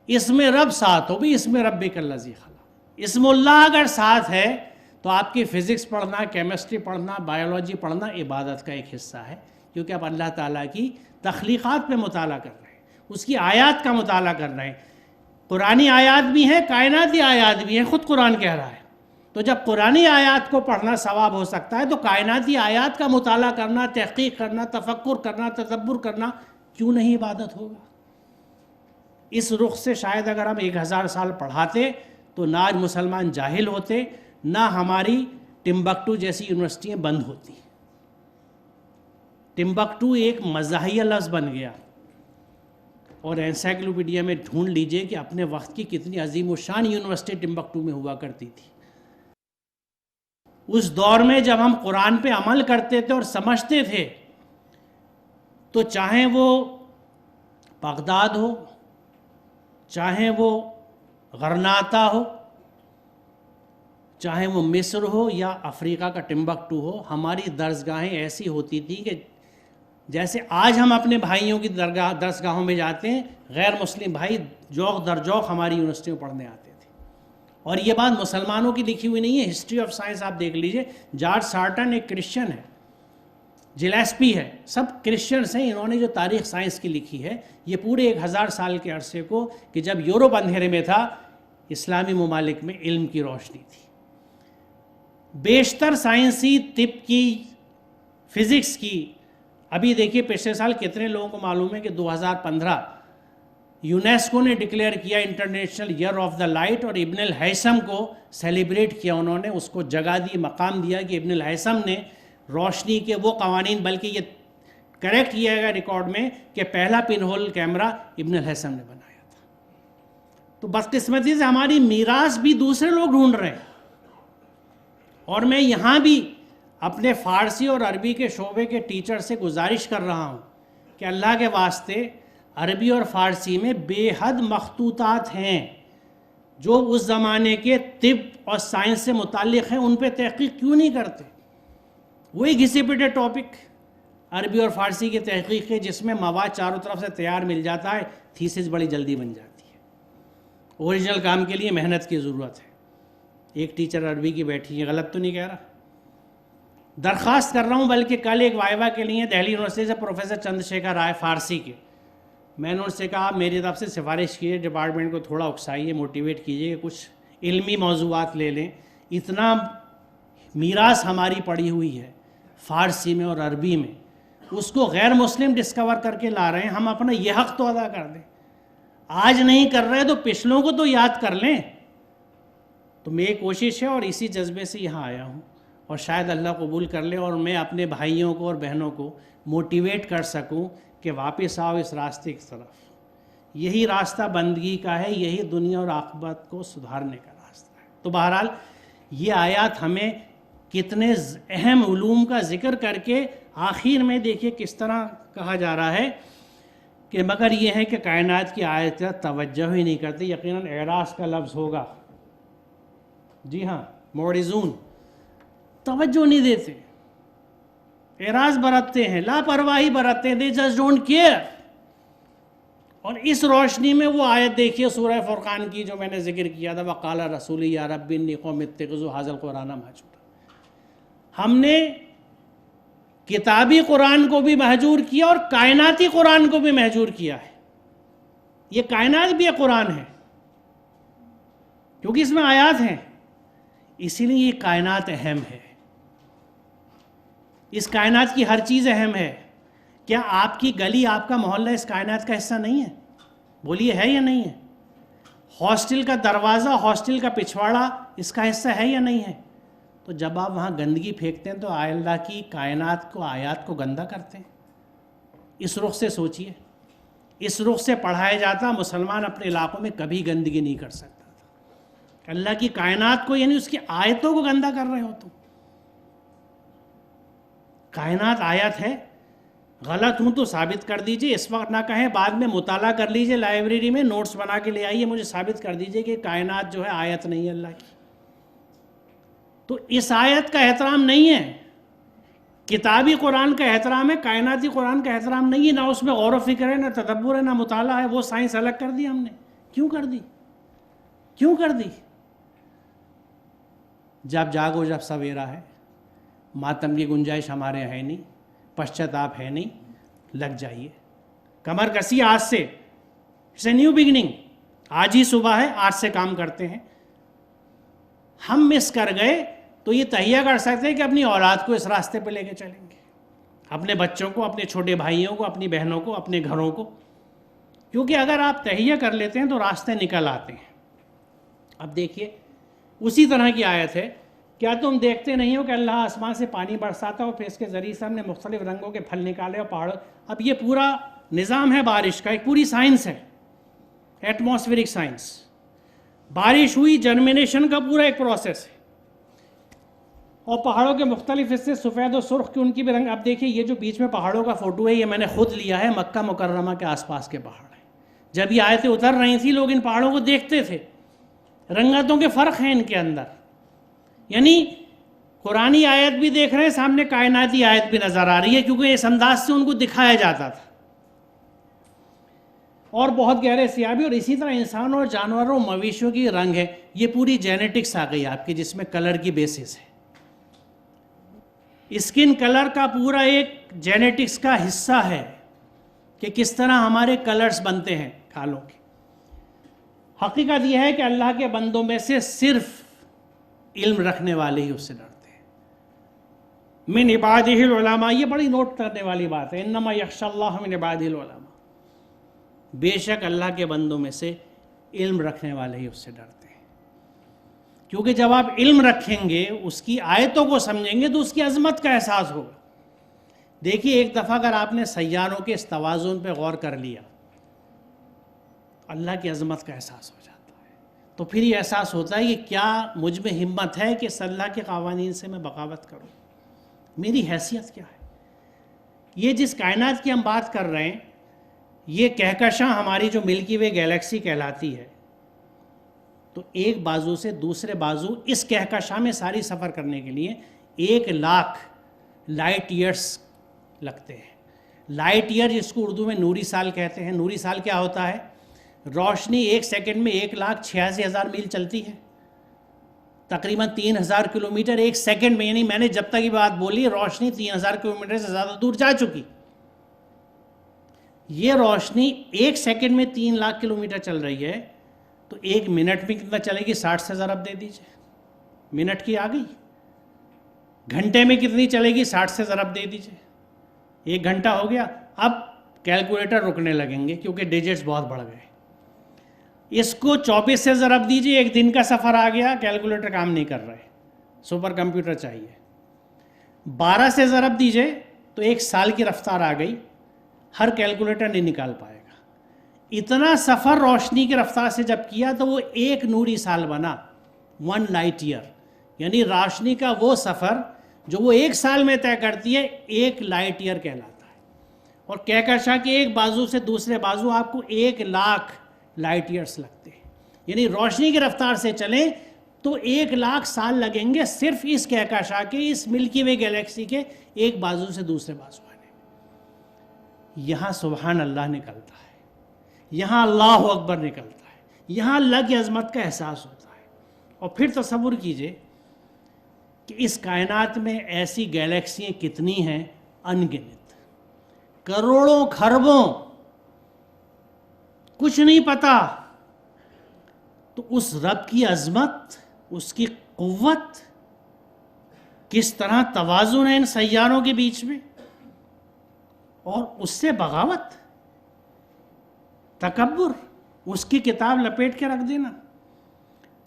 Speaker 1: اسم رب ساتھ ہو. بھی اسم ربک الذی خلق, اسم اللہ اگر ساتھ ہے تو آپ کی فزکس پڑھنا, کیمسٹری پڑھنا, بایولوجی پڑھنا عبادت کا ایک حصہ ہے, کیونکہ آپ اللہ تعالیٰ کی تخلیقات پہ مطالعہ کر رہے ہیں, اس کی آیات کا مطالعہ کر رہے ہیں. قرآنی آیات بھی ہیں, کائناتی آیات بھی ہیں, خود قرآن کہہ رہا ہے. تو جب قرآنی آیات کو پڑھنا ثواب ہو سکتا ہے, تو کائناتی آیات کا مطالعہ کرنا, تحقیق کرنا, تفکر کرنا, تدبر کرنا کیوں نہیں عبادت ہوگا؟ اس رخ سے شاید اگر ہم 1000 سال پڑھاتے تو نہ آج مسلمان جاہل ہوتے, نہ ہماری ٹمبکٹو جیسی یونیورسٹیاں بند ہوتی. ٹمبکٹو ایک مزاحیہ لفظ بن گیا, اور انسائکلوپیڈیا میں ڈھونڈ لیجئے کہ اپنے وقت کی کتنی عظیم و شان یونیورسٹی ٹمبکٹو میں ہوا کرتی تھی. اس دور میں جب ہم قرآن پہ عمل کرتے تھے اور سمجھتے تھے, تو چاہے وہ بغداد ہو, چاہے وہ غرناطہ ہو, چاہے وہ مصر ہو یا افریقہ کا ٹمبکٹو ہو, ہماری درسگاہیں ایسی ہوتی تھیں کہ جیسے آج ہم اپنے بھائیوں کی درسگاہوں میں جاتے ہیں, غیر مسلم بھائی جوق در جوق ہماری یونیورسٹی میں پڑھنے آتے تھے. اور یہ بات مسلمانوں کی لکھی ہوئی نہیں ہے، ہسٹری آف سائنس آپ دیکھ لیجئے. جارج سارٹن ایک کرسچن ہے، جلیسپی ہے، سب کرسچنس ہیں. انہوں نے جو تاریخ سائنس کی لکھی ہے یہ پورے 1000 سال کے عرصے کو، کہ جب یورپ اندھیرے میں تھا اسلامی ممالک میں علم کی روشنی تھی. بیشتر سائنسی، طب کی، فزکس کی، ابھی دیکھیے پچھلے سال کتنے لوگوں کو معلوم ہے کہ 2015 یونیسکو نے ڈکلیئر کیا international air of the light, اور ابن الہیثم کو سیلیبریٹ کیا. انہوں نے اس کو جگہ دی، مقام دیا کہ ابن الہیثم نے روشنی کے وہ قوانین، بلکہ یہ کریکٹ کیا گیا ریکارڈ میں کہ پہلا پن ہول کیمرہ ابن الہیثم نے بنایا تھا. تو بدقسمتی سے ہماری میراث بھی دوسرے لوگ ڈھونڈ رہے ہیں. اور میں یہاں بھی اپنے فارسی اور عربی کے شعبے کے ٹیچر سے گزارش کر رہا ہوں کہ اللہ کے واسطے عربی اور فارسی میں بے حد مخطوطات ہیں جو اس زمانے کے طب اور سائنس سے متعلق ہیں، ان پہ تحقیق کیوں نہیں کرتے؟ وہی گھسے پٹے ٹاپک عربی اور فارسی کی تحقیق ہے جس میں مواد چاروں طرف سے تیار مل جاتا ہے، تھیسس بڑی جلدی بن جاتی ہے. اوریجنل کام کے لیے محنت کی ضرورت ہے. ایک ٹیچر عربی کی بیٹھی ہے، غلط تو نہیں کہہ رہا؟ درخواست کر رہا ہوں، بلکہ کل ایک وائوا کے لیے دہلی یونیورسٹی سے پروفیسر چندر شیکھر رائے فارسی کے، میں نے ان سے کہا میری طرف سے سفارش کیجیے ڈپارٹمنٹ کو تھوڑا اکسائیے، موٹیویٹ کیجیے کہ کچھ علمی موضوعات لے لیں. اتنا میراث ہماری پڑی ہوئی ہے فارسی میں اور عربی میں، اس کو غیر مسلم ڈسکور کر کے لا رہے ہیں. ہم اپنا یہ حق تو ادا کر دیں. آج نہیں کر رہے تو پچھلوں کو تو یاد کر لیں. تو میری کوشش ہے اور اسی جذبے سے یہاں آیا ہوں، اور شاید اللہ قبول کر لے اور میں اپنے بھائیوں کو اور بہنوں کو موٹیویٹ کر سکوں کہ واپس آؤ اس راستے کی طرف. یہی راستہ بندگی کا ہے، یہی دنیا اور آخرت کو سدھارنے کا راستہ ہے. تو بہرحال یہ آیات ہمیں کتنے اہم علوم کا ذکر کر کے آخر میں دیکھیے کس طرح کہا جا رہا ہے کہ مگر یہ ہے کہ کائنات کی آیت توجہ ہی نہیں کرتے. یقیناً اعراض کا لفظ ہوگا، جی ہاں، معرضون، توجہ نہیں دیتے، اعراض برتتے ہیں، لاپرواہی برتتے ہیں، they just don't care. اور اس روشنی میں وہ آیت دیکھیے سورہ فرقان کی جو میں نے ذکر کیا تھا، وقال رسول یا رب انی قوم اتخذوا ھذا القرآن مہجورا. ہم نے کتابی قرآن کو بھی مہجور کیا اور کائناتی قرآن کو بھی مہجور کیا ہے. یہ کائنات بھی ایک قرآن ہے کیونکہ اس میں آیات ہیں، اسی لیے یہ کائنات اہم ہے. اس کائنات کی ہر چیز اہم ہے. کیا آپ کی گلی، آپ کا محلہ اس کائنات کا حصہ نہیں ہے؟ بولیے ہے یا نہیں ہے؟ ہاسٹل کا دروازہ، ہاسٹل کا پچھواڑا اس کا حصہ ہے یا نہیں ہے؟ تو جب آپ وہاں گندگی پھینکتے ہیں تو اللہ کی کائنات کو، آیات کو گندہ کرتے ہیں. اس رخ سے سوچئے، اس رخ سے پڑھایا جاتا مسلمان اپنے علاقوں میں کبھی گندگی نہیں کر سکتا تھا. اللہ کی کائنات کو، یعنی اس کی آیتوں کو گندہ کر رہے ہو تم. کائنات آیت ہے، غلط ہوں تو ثابت کر دیجئے. اس وقت نہ کہیں، بعد میں مطالعہ کر لیجئے، لائبریری میں نوٹس بنا کے لے آئیے، مجھے ثابت کر دیجئے کہ کائنات جو ہے آیت نہیں ہے اللہ کی. تو اس آیت کا احترام نہیں ہے. کتابی قرآن کا احترام ہے، کائناتی قرآن کا احترام نہیں ہے. نہ اس میں غور و فکر ہے، نہ تدبر ہے، نہ مطالعہ ہے. وہ سائنس الگ کر دی ہم نے. کیوں کر دی؟ کیوں کر دی؟ جب جاگو جب سویرا ہے، ماتم کی گنجائش ہمارے ہے نہیں، پشچاتاپ ہے نہیں، لگ جائیے. کمر کسی آج سے، اٹس اے نیو بگننگ. آج ہی صبح ہے، آج سے کام کرتے ہیں. ہم مس کر گئے تو یہ تہیہ کر سکتے ہیں کہ اپنی اولاد کو اس راستے پہ لے کے چلیں گے، اپنے بچوں کو، اپنے چھوٹے بھائیوں کو، اپنی بہنوں کو، اپنے گھروں کو. کیونکہ اگر آپ تہیہ کر لیتے ہیں تو راستے نکل آتے ہیں. اب دیکھیے اسی طرح کی آیت ہے، کیا تم دیکھتے نہیں ہو کہ اللہ آسمان سے پانی برساتا اور پھر اس کے ذریعے سے ہم نے مختلف رنگوں کے پھل نکالے اور پہاڑ. اب یہ پورا نظام ہے بارش کا، ایک پوری سائنس ہے، ایٹماسفیرک سائنس. بارش ہوئی، جرمینیشن کا پورا ایک پروسیس ہے، اور پہاڑوں کے مختلف حصے سفید و سرخ کے ان کی بھی رنگ. اب دیکھیے یہ جو بیچ میں پہاڑوں کا فوٹو ہے یہ میں نے خود لیا ہے، مکہ مکرمہ کے آس پاس کے پہاڑ ہیں. جب یہ آیتیں اتر رہی تھیں لوگ ان پہاڑوں کو دیکھتے تھے، رنگتوں کے فرق ہیں ان کے اندر. یعنی قرآنی آیت بھی دیکھ رہے ہیں، سامنے کائناتی آیت بھی نظر آ رہی ہے، کیونکہ اس انداز سے ان کو دکھایا جاتا تھا. اور بہت گہرے سیاہ بھی. اور اسی طرح انسانوں اور جانوروں مویشیوں کی رنگ ہے. یہ پوری جینیٹکس آ گئی آپ کی جس میں کلر کی بیسس ہے. اسکن کلر کا پورا ایک جینیٹکس کا حصہ ہے کہ کس طرح ہمارے کلرز بنتے ہیں کھالوں کے. حقیقت یہ ہے کہ اللہ کے بندوں میں سے صرف علم رکھنے والے ہی اس سے ڈرتے ہیں. من عبادہ العلماء, یہ بڑی نوٹ کرنے والی بات ہے. انما یخشی اللہ من عبادہ العلماء, بے شک اللہ کے بندوں میں سے علم رکھنے والے ہی اس سے ڈرتے ہیں. کیونکہ جب آپ علم رکھیں گے, اس کی آیتوں کو سمجھیں گے تو اس کی عظمت کا احساس ہوگا. دیکھیے ایک دفعہ اگر آپ نے سیاروں کے اس توازن پہ غور کر لیا, اللہ کی عظمت کا احساس ہو جاتا ہے. تو پھر یہ احساس ہوتا ہے کہ کیا مجھ میں ہمت ہے کہ اس اللہ کے قوانین سے میں بغاوت کروں, میری حیثیت کیا ہے. یہ جس کائنات کی ہم بات کر رہے ہیں, یہ کہکشاں ہماری جو ملکی وے گیلیکسی کہلاتی ہے, تو ایک بازو سے دوسرے بازو اس کہکشاں میں ساری سفر کرنے کے لیے 1,00,000 لائٹ ایئرس لگتے ہیں. لائٹ ایئر جس کو اردو میں نوری سال کہتے ہیں. نوری سال کیا ہوتا ہے؟ روشنی ایک سیکنڈ میں 1,86,000 میل چلتی ہے, تقریباً 3,000 کلومیٹر ایک سیکنڈ میں. یعنی میں نے جب تک یہ بات بولی روشنی 3,000 کلومیٹر سے زیادہ دور جا چکی. یہ روشنی ایک سیکنڈ میں 3,00,000 کلومیٹر چل رہی ہے, تو ایک منٹ میں کتنا چلے گی؟ 60 سے ضرب دے دیجئے, منٹ کی آ گئی. گھنٹے میں کتنی چلے گی؟ 60 سے ضرب دے دیجئے, 1 گھنٹہ ہو گیا. اب کیلکولیٹر رکنے لگیں گے کیونکہ ڈیجٹس بہت بڑھ گئے. اس کو 24 سے ضرب دیجئے, 1 دن کا سفر آ گیا. کیلکولیٹر کام نہیں کر رہے, سپر کمپیوٹر چاہیے. 12 سے ضرب دیجئے تو 1 سال کی رفتار آ گئی. ہر کیلکولیٹر نہیں نکال پائے گا. اتنا سفر روشنی کی رفتار سے جب کیا تو وہ 1 نوری سال بنا, 1 لائٹ ایئر. یعنی روشنی کا وہ سفر جو وہ 1 سال میں طے کرتی ہے 1 لائٹ ایئر کہلاتا ہے. اور کہکشاں کے ایک بازو سے دوسرے بازو آپ کو 1,00,000 لائٹ ایئرس لگتے ہیں. یعنی روشنی کی رفتار سے چلیں تو 1,00,000 سال لگیں گے صرف اس کہکشاں کے, اس ملکی وے گیلیکسی کے ایک بازو سے دوسرے بازو آنے. یہاں سبحان اللہ نکلتا ہے, یہاں اللہ اکبر نکلتا ہے, یہاں اللہ کی عظمت کا احساس ہوتا ہے. اور پھر تصور کیجئے کہ اس کائنات میں ایسی گیلیکسیاں کتنی ہیں, انگنت, کروڑوں کھربوں, کچھ نہیں پتا. تو اس رب کی عظمت, اس کی قوت, کس طرح توازن ہے ان سیاروں کے بیچ میں, اور اس سے بغاوت, تکبر, اس کی کتاب لپیٹ کے رکھ دینا.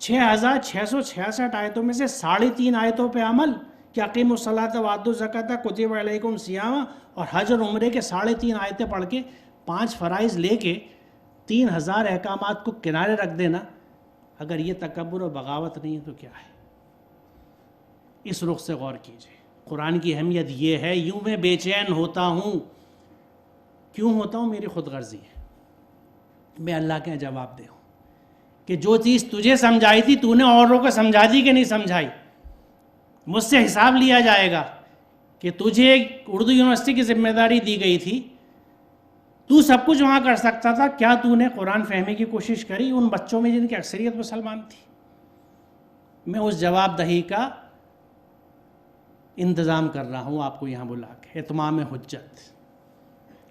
Speaker 1: 6,666 آیتوں میں سے 3.5 آیتوں پہ عمل کہ اقیموا الصلاۃ وآتوا الزکاۃ کتب علیکم الصیام, اور حج اور عمرے کے 3.5 آیتیں پڑھ کے 5 فرائض لے کے 3,000 احکامات کو کنارے رکھ دینا. اگر یہ تکبر و بغاوت نہیں ہے تو کیا ہے؟ اس رخ سے غور کیجئے. قرآن کی اہمیت یہ ہے. یوں میں بے چین ہوتا ہوں. کیوں ہوتا ہوں؟ میری خود غرضی ہے, میں اللہ کے جواب دے ہوں کہ جو چیز تجھے سمجھائی تھی تو نے اوروں کو سمجھا دی کہ نہیں سمجھائی. مجھ سے حساب لیا جائے گا کہ تجھے اردو یونیورسٹی کی ذمہ داری دی گئی تھی, تو سب کچھ وہاں کر سکتا تھا, کیا تو نے قرآن فہمی کی کوشش کری ان بچوں میں جن کی اکثریت مسلمان تھی؟ میں اس جواب دہی کا انتظام کر رہا ہوں آپ کو یہاں بلا کے, اتمام حجت.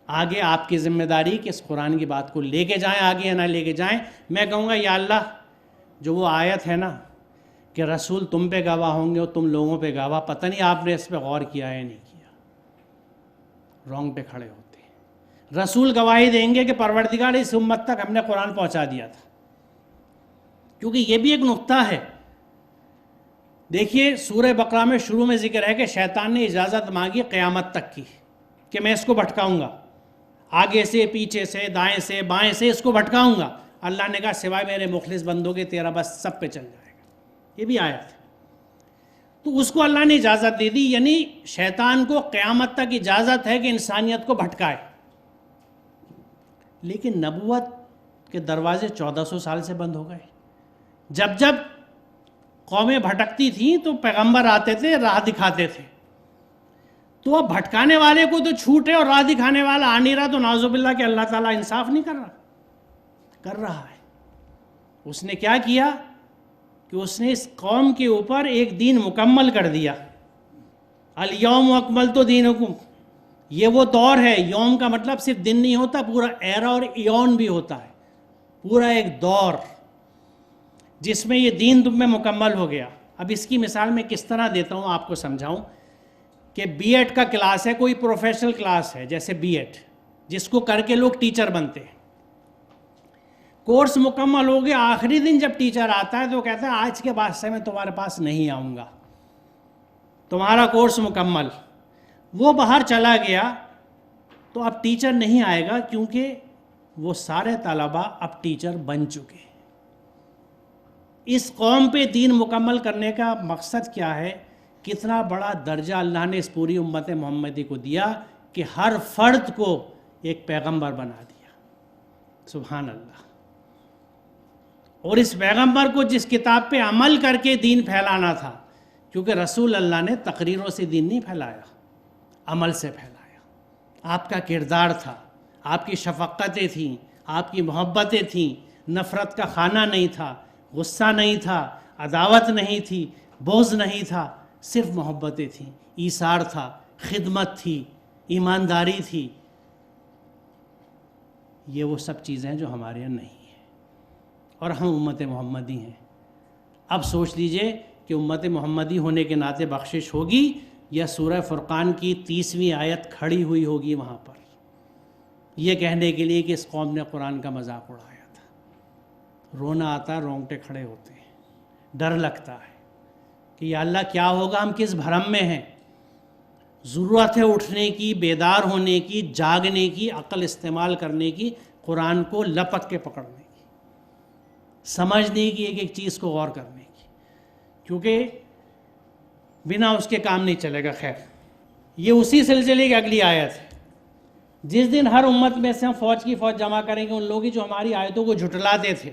Speaker 1: آگے آپ کی ذمہ داری کہ اس قرآن کی بات کو لے کے جائیں آگے یا نہ لے کے جائیں. میں کہوں گا یا اللہ, جو وہ آیت ہے نا کہ رسول تم پہ گواہ ہوں گے اور تم لوگوں پہ گواہ, پتہ نہیں آپ نے اس پہ غور کیا ہے نہیں کیا, رونگ پہ کھڑے ہوتے ہیں. رسول گواہی دیں گے کہ پروردگار اس امت تک ہم نے قرآن پہنچا دیا تھا. کیونکہ یہ بھی ایک نقطہ ہے. دیکھیے سورہ بقرہ میں شروع میں ذکر ہے کہ شیطان نے اجازت مانگی قیامت تک کی کہ میں اس کو بھٹکاؤں گا, آگے سے پیچھے سے دائیں سے بائیں سے اس کو بھٹکاؤں گا. اللہ نے کہا سوائے میرے مخلص بندوں کے تیرا بس سب پہ چل جائے گا. یہ بھی آیت ہے. تو اس کو اللہ نے اجازت دے دی, یعنی شیطان کو قیامت تک اجازت ہے کہ انسانیت کو بھٹکائے. لیکن نبوت کے دروازے 1400 سال سے بند ہو گئے. جب جب قومیں بھٹکتی تھیں تو پیغمبر آتے تھے, راہ دکھاتے تھے. تو اب بھٹکانے والے کو تو چھوٹ ہے اور راہ دکھانے والا آ نہیں رہا, تو نعوذ باللہ کہ اللہ تعالیٰ انصاف نہیں کر رہا. کر رہا ہے. اس نے کیا کیا کہ اس نے اس قوم کے اوپر ایک دین مکمل کر دیا. الیوم اکملت دینکم، یہ وہ دور ہے. یوم کا مطلب صرف دن نہیں ہوتا، پورا ایرا اور ایون بھی ہوتا ہے، پورا ایک دور جس میں یہ دین تم میں مکمل ہو گیا. اب اس کی مثال میں کس طرح دیتا ہوں آپ کو سمجھاؤں کہ بی ایڈ کا کلاس ہے، کوئی پروفیشنل کلاس ہے جیسے بی ایڈ، جس کو کر کے لوگ ٹیچر بنتے ہیں. کورس مکمل ہو گیا، آخری دن جب ٹیچر آتا ہے تو کہتا ہے آج کے بعد سے میں تمہارے پاس نہیں آؤں گا، تمہارا کورس مکمل. وہ باہر چلا گیا تو اب ٹیچر نہیں آئے گا، کیونکہ وہ سارے طلباء اب ٹیچر بن چکے. اس قوم پہ دین مکمل کرنے کا مقصد کیا ہے؟ کتنا بڑا درجہ اللہ نے اس پوری امت محمدی کو دیا کہ ہر فرد کو ایک پیغمبر بنا دیا. سبحان اللہ. اور اس پیغمبر کو جس کتاب پہ عمل کر کے دین پھیلانا تھا، کیونکہ رسول اللہ نے تقریروں سے دین نہیں پھیلایا، عمل سے پھیلایا. آپ کا کردار تھا، آپ کی شفقتیں تھیں، آپ کی محبتیں تھیں، نفرت کا خانہ نہیں تھا، غصہ نہیں تھا، عداوت نہیں تھی، بغض نہیں تھا، صرف محبتیں تھیں، ایثار تھا، خدمت تھی، ایمانداری تھی. یہ وہ سب چیزیں جو ہمارے یہاں نہیں ہیں، اور ہم امت محمدی ہیں. اب سوچ لیجئے کہ امت محمدی ہونے کے ناطے بخشش ہوگی یا سورہ فرقان کی 30ویں آیت کھڑی ہوئی ہوگی وہاں پر یہ کہنے کے لیے کہ اس قوم نے قرآن کا مذاق اڑایا تھا. رونا آتا ہے، رونگٹے کھڑے ہوتے ہیں، ڈر لگتا ہے کہ یا اللہ کیا ہوگا، ہم کس بھرم میں ہیں. ضرورت ہے اٹھنے کی، بیدار ہونے کی، جاگنے کی، عقل استعمال کرنے کی، قرآن کو لپک کے پکڑنے کی، سمجھنے کی، ایک ایک چیز کو غور کرنے کی، کیونکہ بنا اس کے کام نہیں چلے گا. خیر، یہ اسی سلسلے کی اگلی آیت ہے. جس دن ہر امت میں سے ہم فوج کی فوج جمع کریں گے، ان لوگ جو ہماری آیتوں کو جھٹلاتے تھے،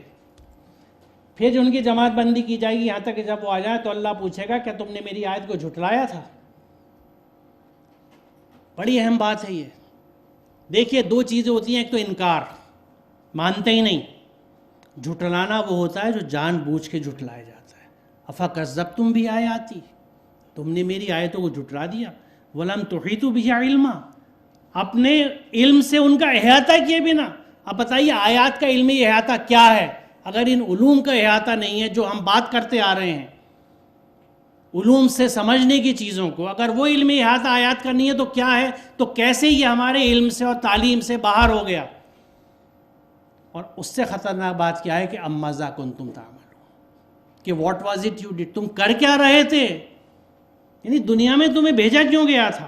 Speaker 1: پھر جو ان کی جماعت بندی کی جائے گی، یہاں تک کہ جب وہ آ جائے تو اللہ پوچھے گا کیا تم نے میری آیت کو جھٹلایا تھا. بڑی اہم بات ہے یہ. دیکھیے دو چیزیں ہوتی ہیں، ایک تو انکار، مانتے ہی نہیں. جھٹلانا وہ ہوتا ہے جو جان بوجھ کے جھٹلایا جاتا ہے. افکذبتم بآیاتی، تم نے میری آیتوں کو جھٹلا دیا. ولم تحیطوا بہ علما، اپنے علم سے ان کا احاطہ کیے بنا. اب بتائیے آیات کا علمی احاطہ کیا ہے اگر ان علوم کا احاطہ نہیں ہے جو ہم بات کرتے آ رہے ہیں، علوم سے سمجھنے کی چیزوں کو. اگر وہ علمی احاطہ آیات کا نہیں ہے تو کیا ہے؟ تو کیسے یہ ہمارے علم سے اور تعلیم سے باہر ہو گیا. اور اس سے خطرناک بات کیا ہے کہ ماذا کنتم تعملون، کہ what was it you did, تم کر کیا رہے تھے، یعنی دنیا میں تمہیں بھیجا کیوں گیا تھا.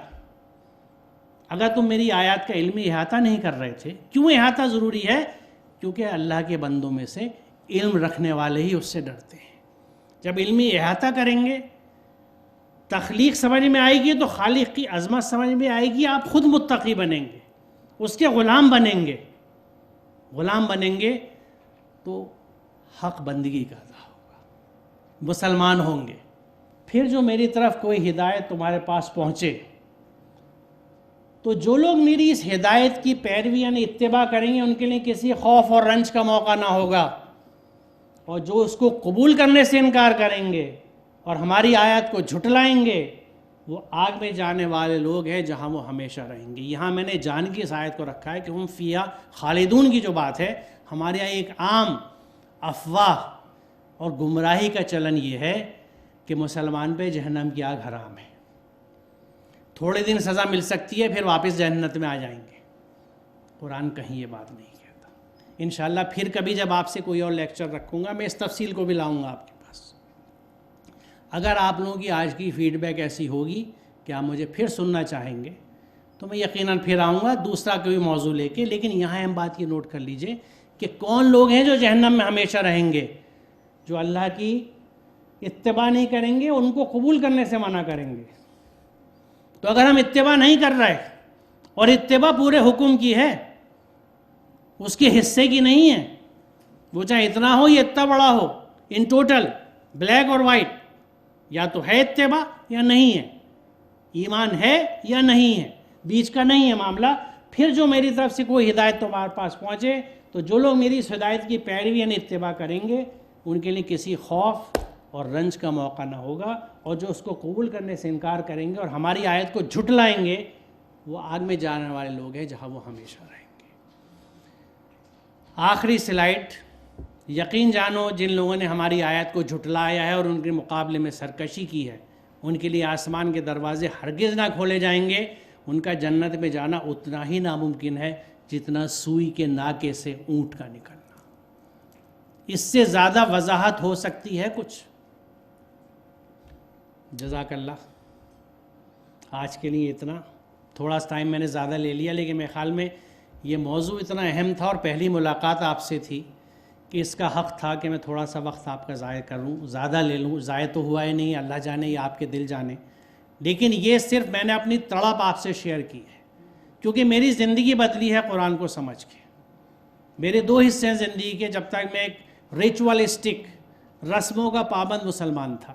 Speaker 1: اگر تم میری آیات کا علمی احاطہ نہیں کر رہے تھے. کیوں احاطہ ضروری ہے؟ کیونکہ اللہ کے بندوں میں سے علم رکھنے والے ہی اس سے ڈرتے ہیں. جب علمی احاطہ کریں گے، تخلیق سمجھ میں آئے گی تو خالق کی عظمت سمجھ میں آئے گی، آپ خود متقی بنیں گے، اس کے غلام بنیں گے. غلام بنیں گے تو حق بندگی کا ادا ہوگا، مسلمان ہوں گے. پھر جو میری طرف کوئی ہدایت تمہارے پاس پہنچے تو جو لوگ میری اس ہدایت کی پیروی یعنی اتباع کریں گے، ان کے لیے کسی خوف اور رنج کا موقع نہ ہوگا. اور جو اس کو قبول کرنے سے انکار کریں گے اور ہماری آیات کو جھٹلائیں گے، وہ آگ میں جانے والے لوگ ہیں جہاں وہ ہمیشہ رہیں گے. یہاں میں نے جان کی اس آیت کو رکھا ہے کہ ہم فیہا خالدون کی جو بات ہے، ہمارے یہاں ایک عام افواہ اور گمراہی کا چلن یہ ہے کہ مسلمان پہ جہنم کی آگ حرام ہے، تھوڑے دن سزا مل سکتی ہے، پھر واپس جہنت میں آ جائیں گے. قرآن کہیں یہ بات نہیں کہتا. انشاءاللہ پھر کبھی جب آپ سے کوئی اور لیکچر رکھوں گا، میں اس تفصیل کو بھی لاؤں گا آپ کے پاس. اگر آپ لوگوں کی آج کی فیڈ بیک ایسی ہوگی کہ آپ مجھے پھر سننا چاہیں گے تو میں یقیناً پھر آؤں گا دوسرا کوئی موضوع لے کے. لیکن یہاں ہم بات یہ نوٹ کر لیجئے کہ کون لوگ ہیں جو جہنم میں ہمیشہ رہیں گے؟ جو اللہ کی اتباع نہیں کریں گے، ان کو قبول کرنے سے منع کریں گے. تو اگر ہم اتباع نہیں کر رہے، اور اتباع پورے حکم کی ہے، اس کے حصے کی نہیں ہے، وہ چاہے اتنا ہو یا اتنا بڑا ہو، ان ٹوٹل بلیک اور وائٹ، یا تو ہے اتباع یا نہیں ہے، ایمان ہے یا نہیں ہے، بیچ کا نہیں ہے معاملہ. پھر جو میری طرف سے کوئی ہدایت تمہارے پاس پہنچے تو جو لوگ میری اس ہدایت کی پیروی یعنی اتباع کریں گے ان کے لیے کسی خوف اور رنج کا موقع نہ ہوگا، اور جو اس کو قبول کرنے سے انکار کریں گے اور ہماری آیت کو جھٹلائیں گے وہ آگ میں جانے والے لوگ ہیں جہاں وہ ہمیشہ رہیں گے۔ آخری سلائیڈ، یقین جانو جن لوگوں نے ہماری آیت کو جھٹلایا ہے اور ان کے مقابلے میں سرکشی کی ہے ان کے لیے آسمان کے دروازے ہرگز نہ کھولے جائیں گے، ان کا جنت میں جانا اتنا ہی ناممکن ہے جتنا سوئی کے ناکے سے اونٹ کا نکلنا۔ اس سے زیادہ وضاحت ہو سکتی ہے کچھ؟ جزاک اللہ۔ آج کے لیے اتنا، تھوڑا سا ٹائم میں نے زیادہ لے لیا، لیکن میرے خیال میں یہ موضوع اتنا اہم تھا اور پہلی ملاقات آپ سے تھی کہ اس کا حق تھا کہ میں تھوڑا سا وقت آپ کا ضائع کروں، زیادہ لے لوں۔ ضائع تو ہوا ہی نہیں، اللہ جانے یا آپ کے دل جانے، لیکن یہ صرف میں نے اپنی تڑپ آپ سے شیئر کی ہے کیونکہ میری زندگی بدلی ہے قرآن کو سمجھ کے۔ میرے دو حصے ہیں زندگی کے، جب تک میں ایک ریچولسٹک رسموں کا پابند مسلمان تھا،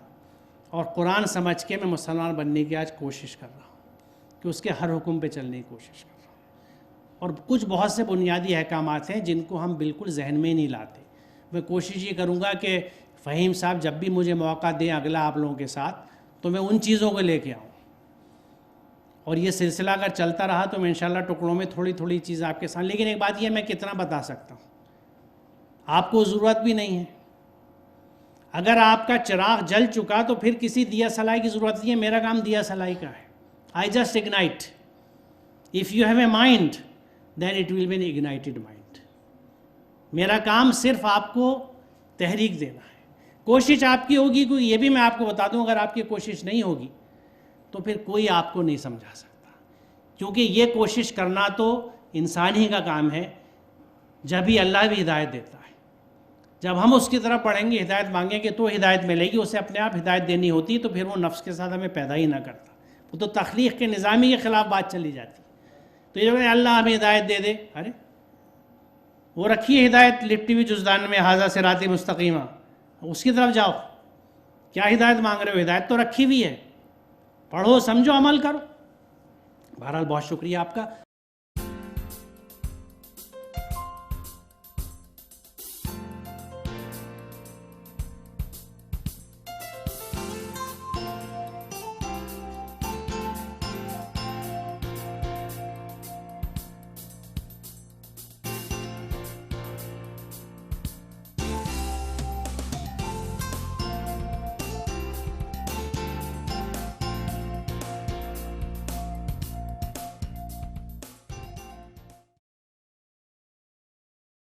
Speaker 1: اور قرآن سمجھ کے میں مسلمان بننے کی آج کوشش کر رہا ہوں کہ اس کے ہر حکم پہ چلنے کی کوشش کر رہا ہوں، اور کچھ بہت سے بنیادی احکامات ہیں جن کو ہم بالکل ذہن میں نہیں لاتے۔ میں کوشش یہ کروں گا کہ فہیم صاحب جب بھی مجھے موقع دیں اگلا آپ لوگوں کے ساتھ تو میں ان چیزوں کو لے کے آؤں، اور یہ سلسلہ اگر چلتا رہا تو میں انشاءاللہ ٹکڑوں میں تھوڑی تھوڑی چیزیں آپ کے ساتھ، لیکن ایک بات یہ میں کتنا بتا سکتا ہوں، آپ کو ضرورت بھی نہیں ہے۔ اگر آپ کا چراغ جل چکا تو پھر کسی دیا سلائی کی ضرورت نہیں ہے، میرا کام دیا سلائی کا ہے۔ I just ignite. If you have a mind, then it will be an ignited mind. میرا کام صرف آپ کو تحریک دینا ہے، کوشش آپ کی ہوگی، کیونکہ یہ بھی میں آپ کو بتا دوں اگر آپ کی کوشش نہیں ہوگی تو پھر کوئی آپ کو نہیں سمجھا سکتا، کیونکہ یہ کوشش کرنا تو انسان ہی کا کام ہے، جب ہی اللہ بھی ہدایت دیتا ہے۔ جب ہم اس کی طرف پڑھیں گے، ہدایت مانگیں گے تو ہدایت ملے گی، اسے اپنے آپ ہدایت دینی ہوتی تو پھر وہ نفس کے ساتھ ہمیں پیدا ہی نہ کرتا، وہ تو تخلیق کے نظامی کے خلاف بات چلی جاتی۔ تو یہ کہ اللہ ہمیں ہدایت دے دے، ارے وہ رکھی ہدایت لپٹی ہوئی جزدان میں، ھذا صراطی مستقیمہ، اس کی طرف جاؤ۔ کیا ہدایت مانگ رہے ہو؟ ہدایت تو رکھی ہوئی ہے، پڑھو، سمجھو، عمل کرو۔ بہرحال بہت شکریہ آپ کا۔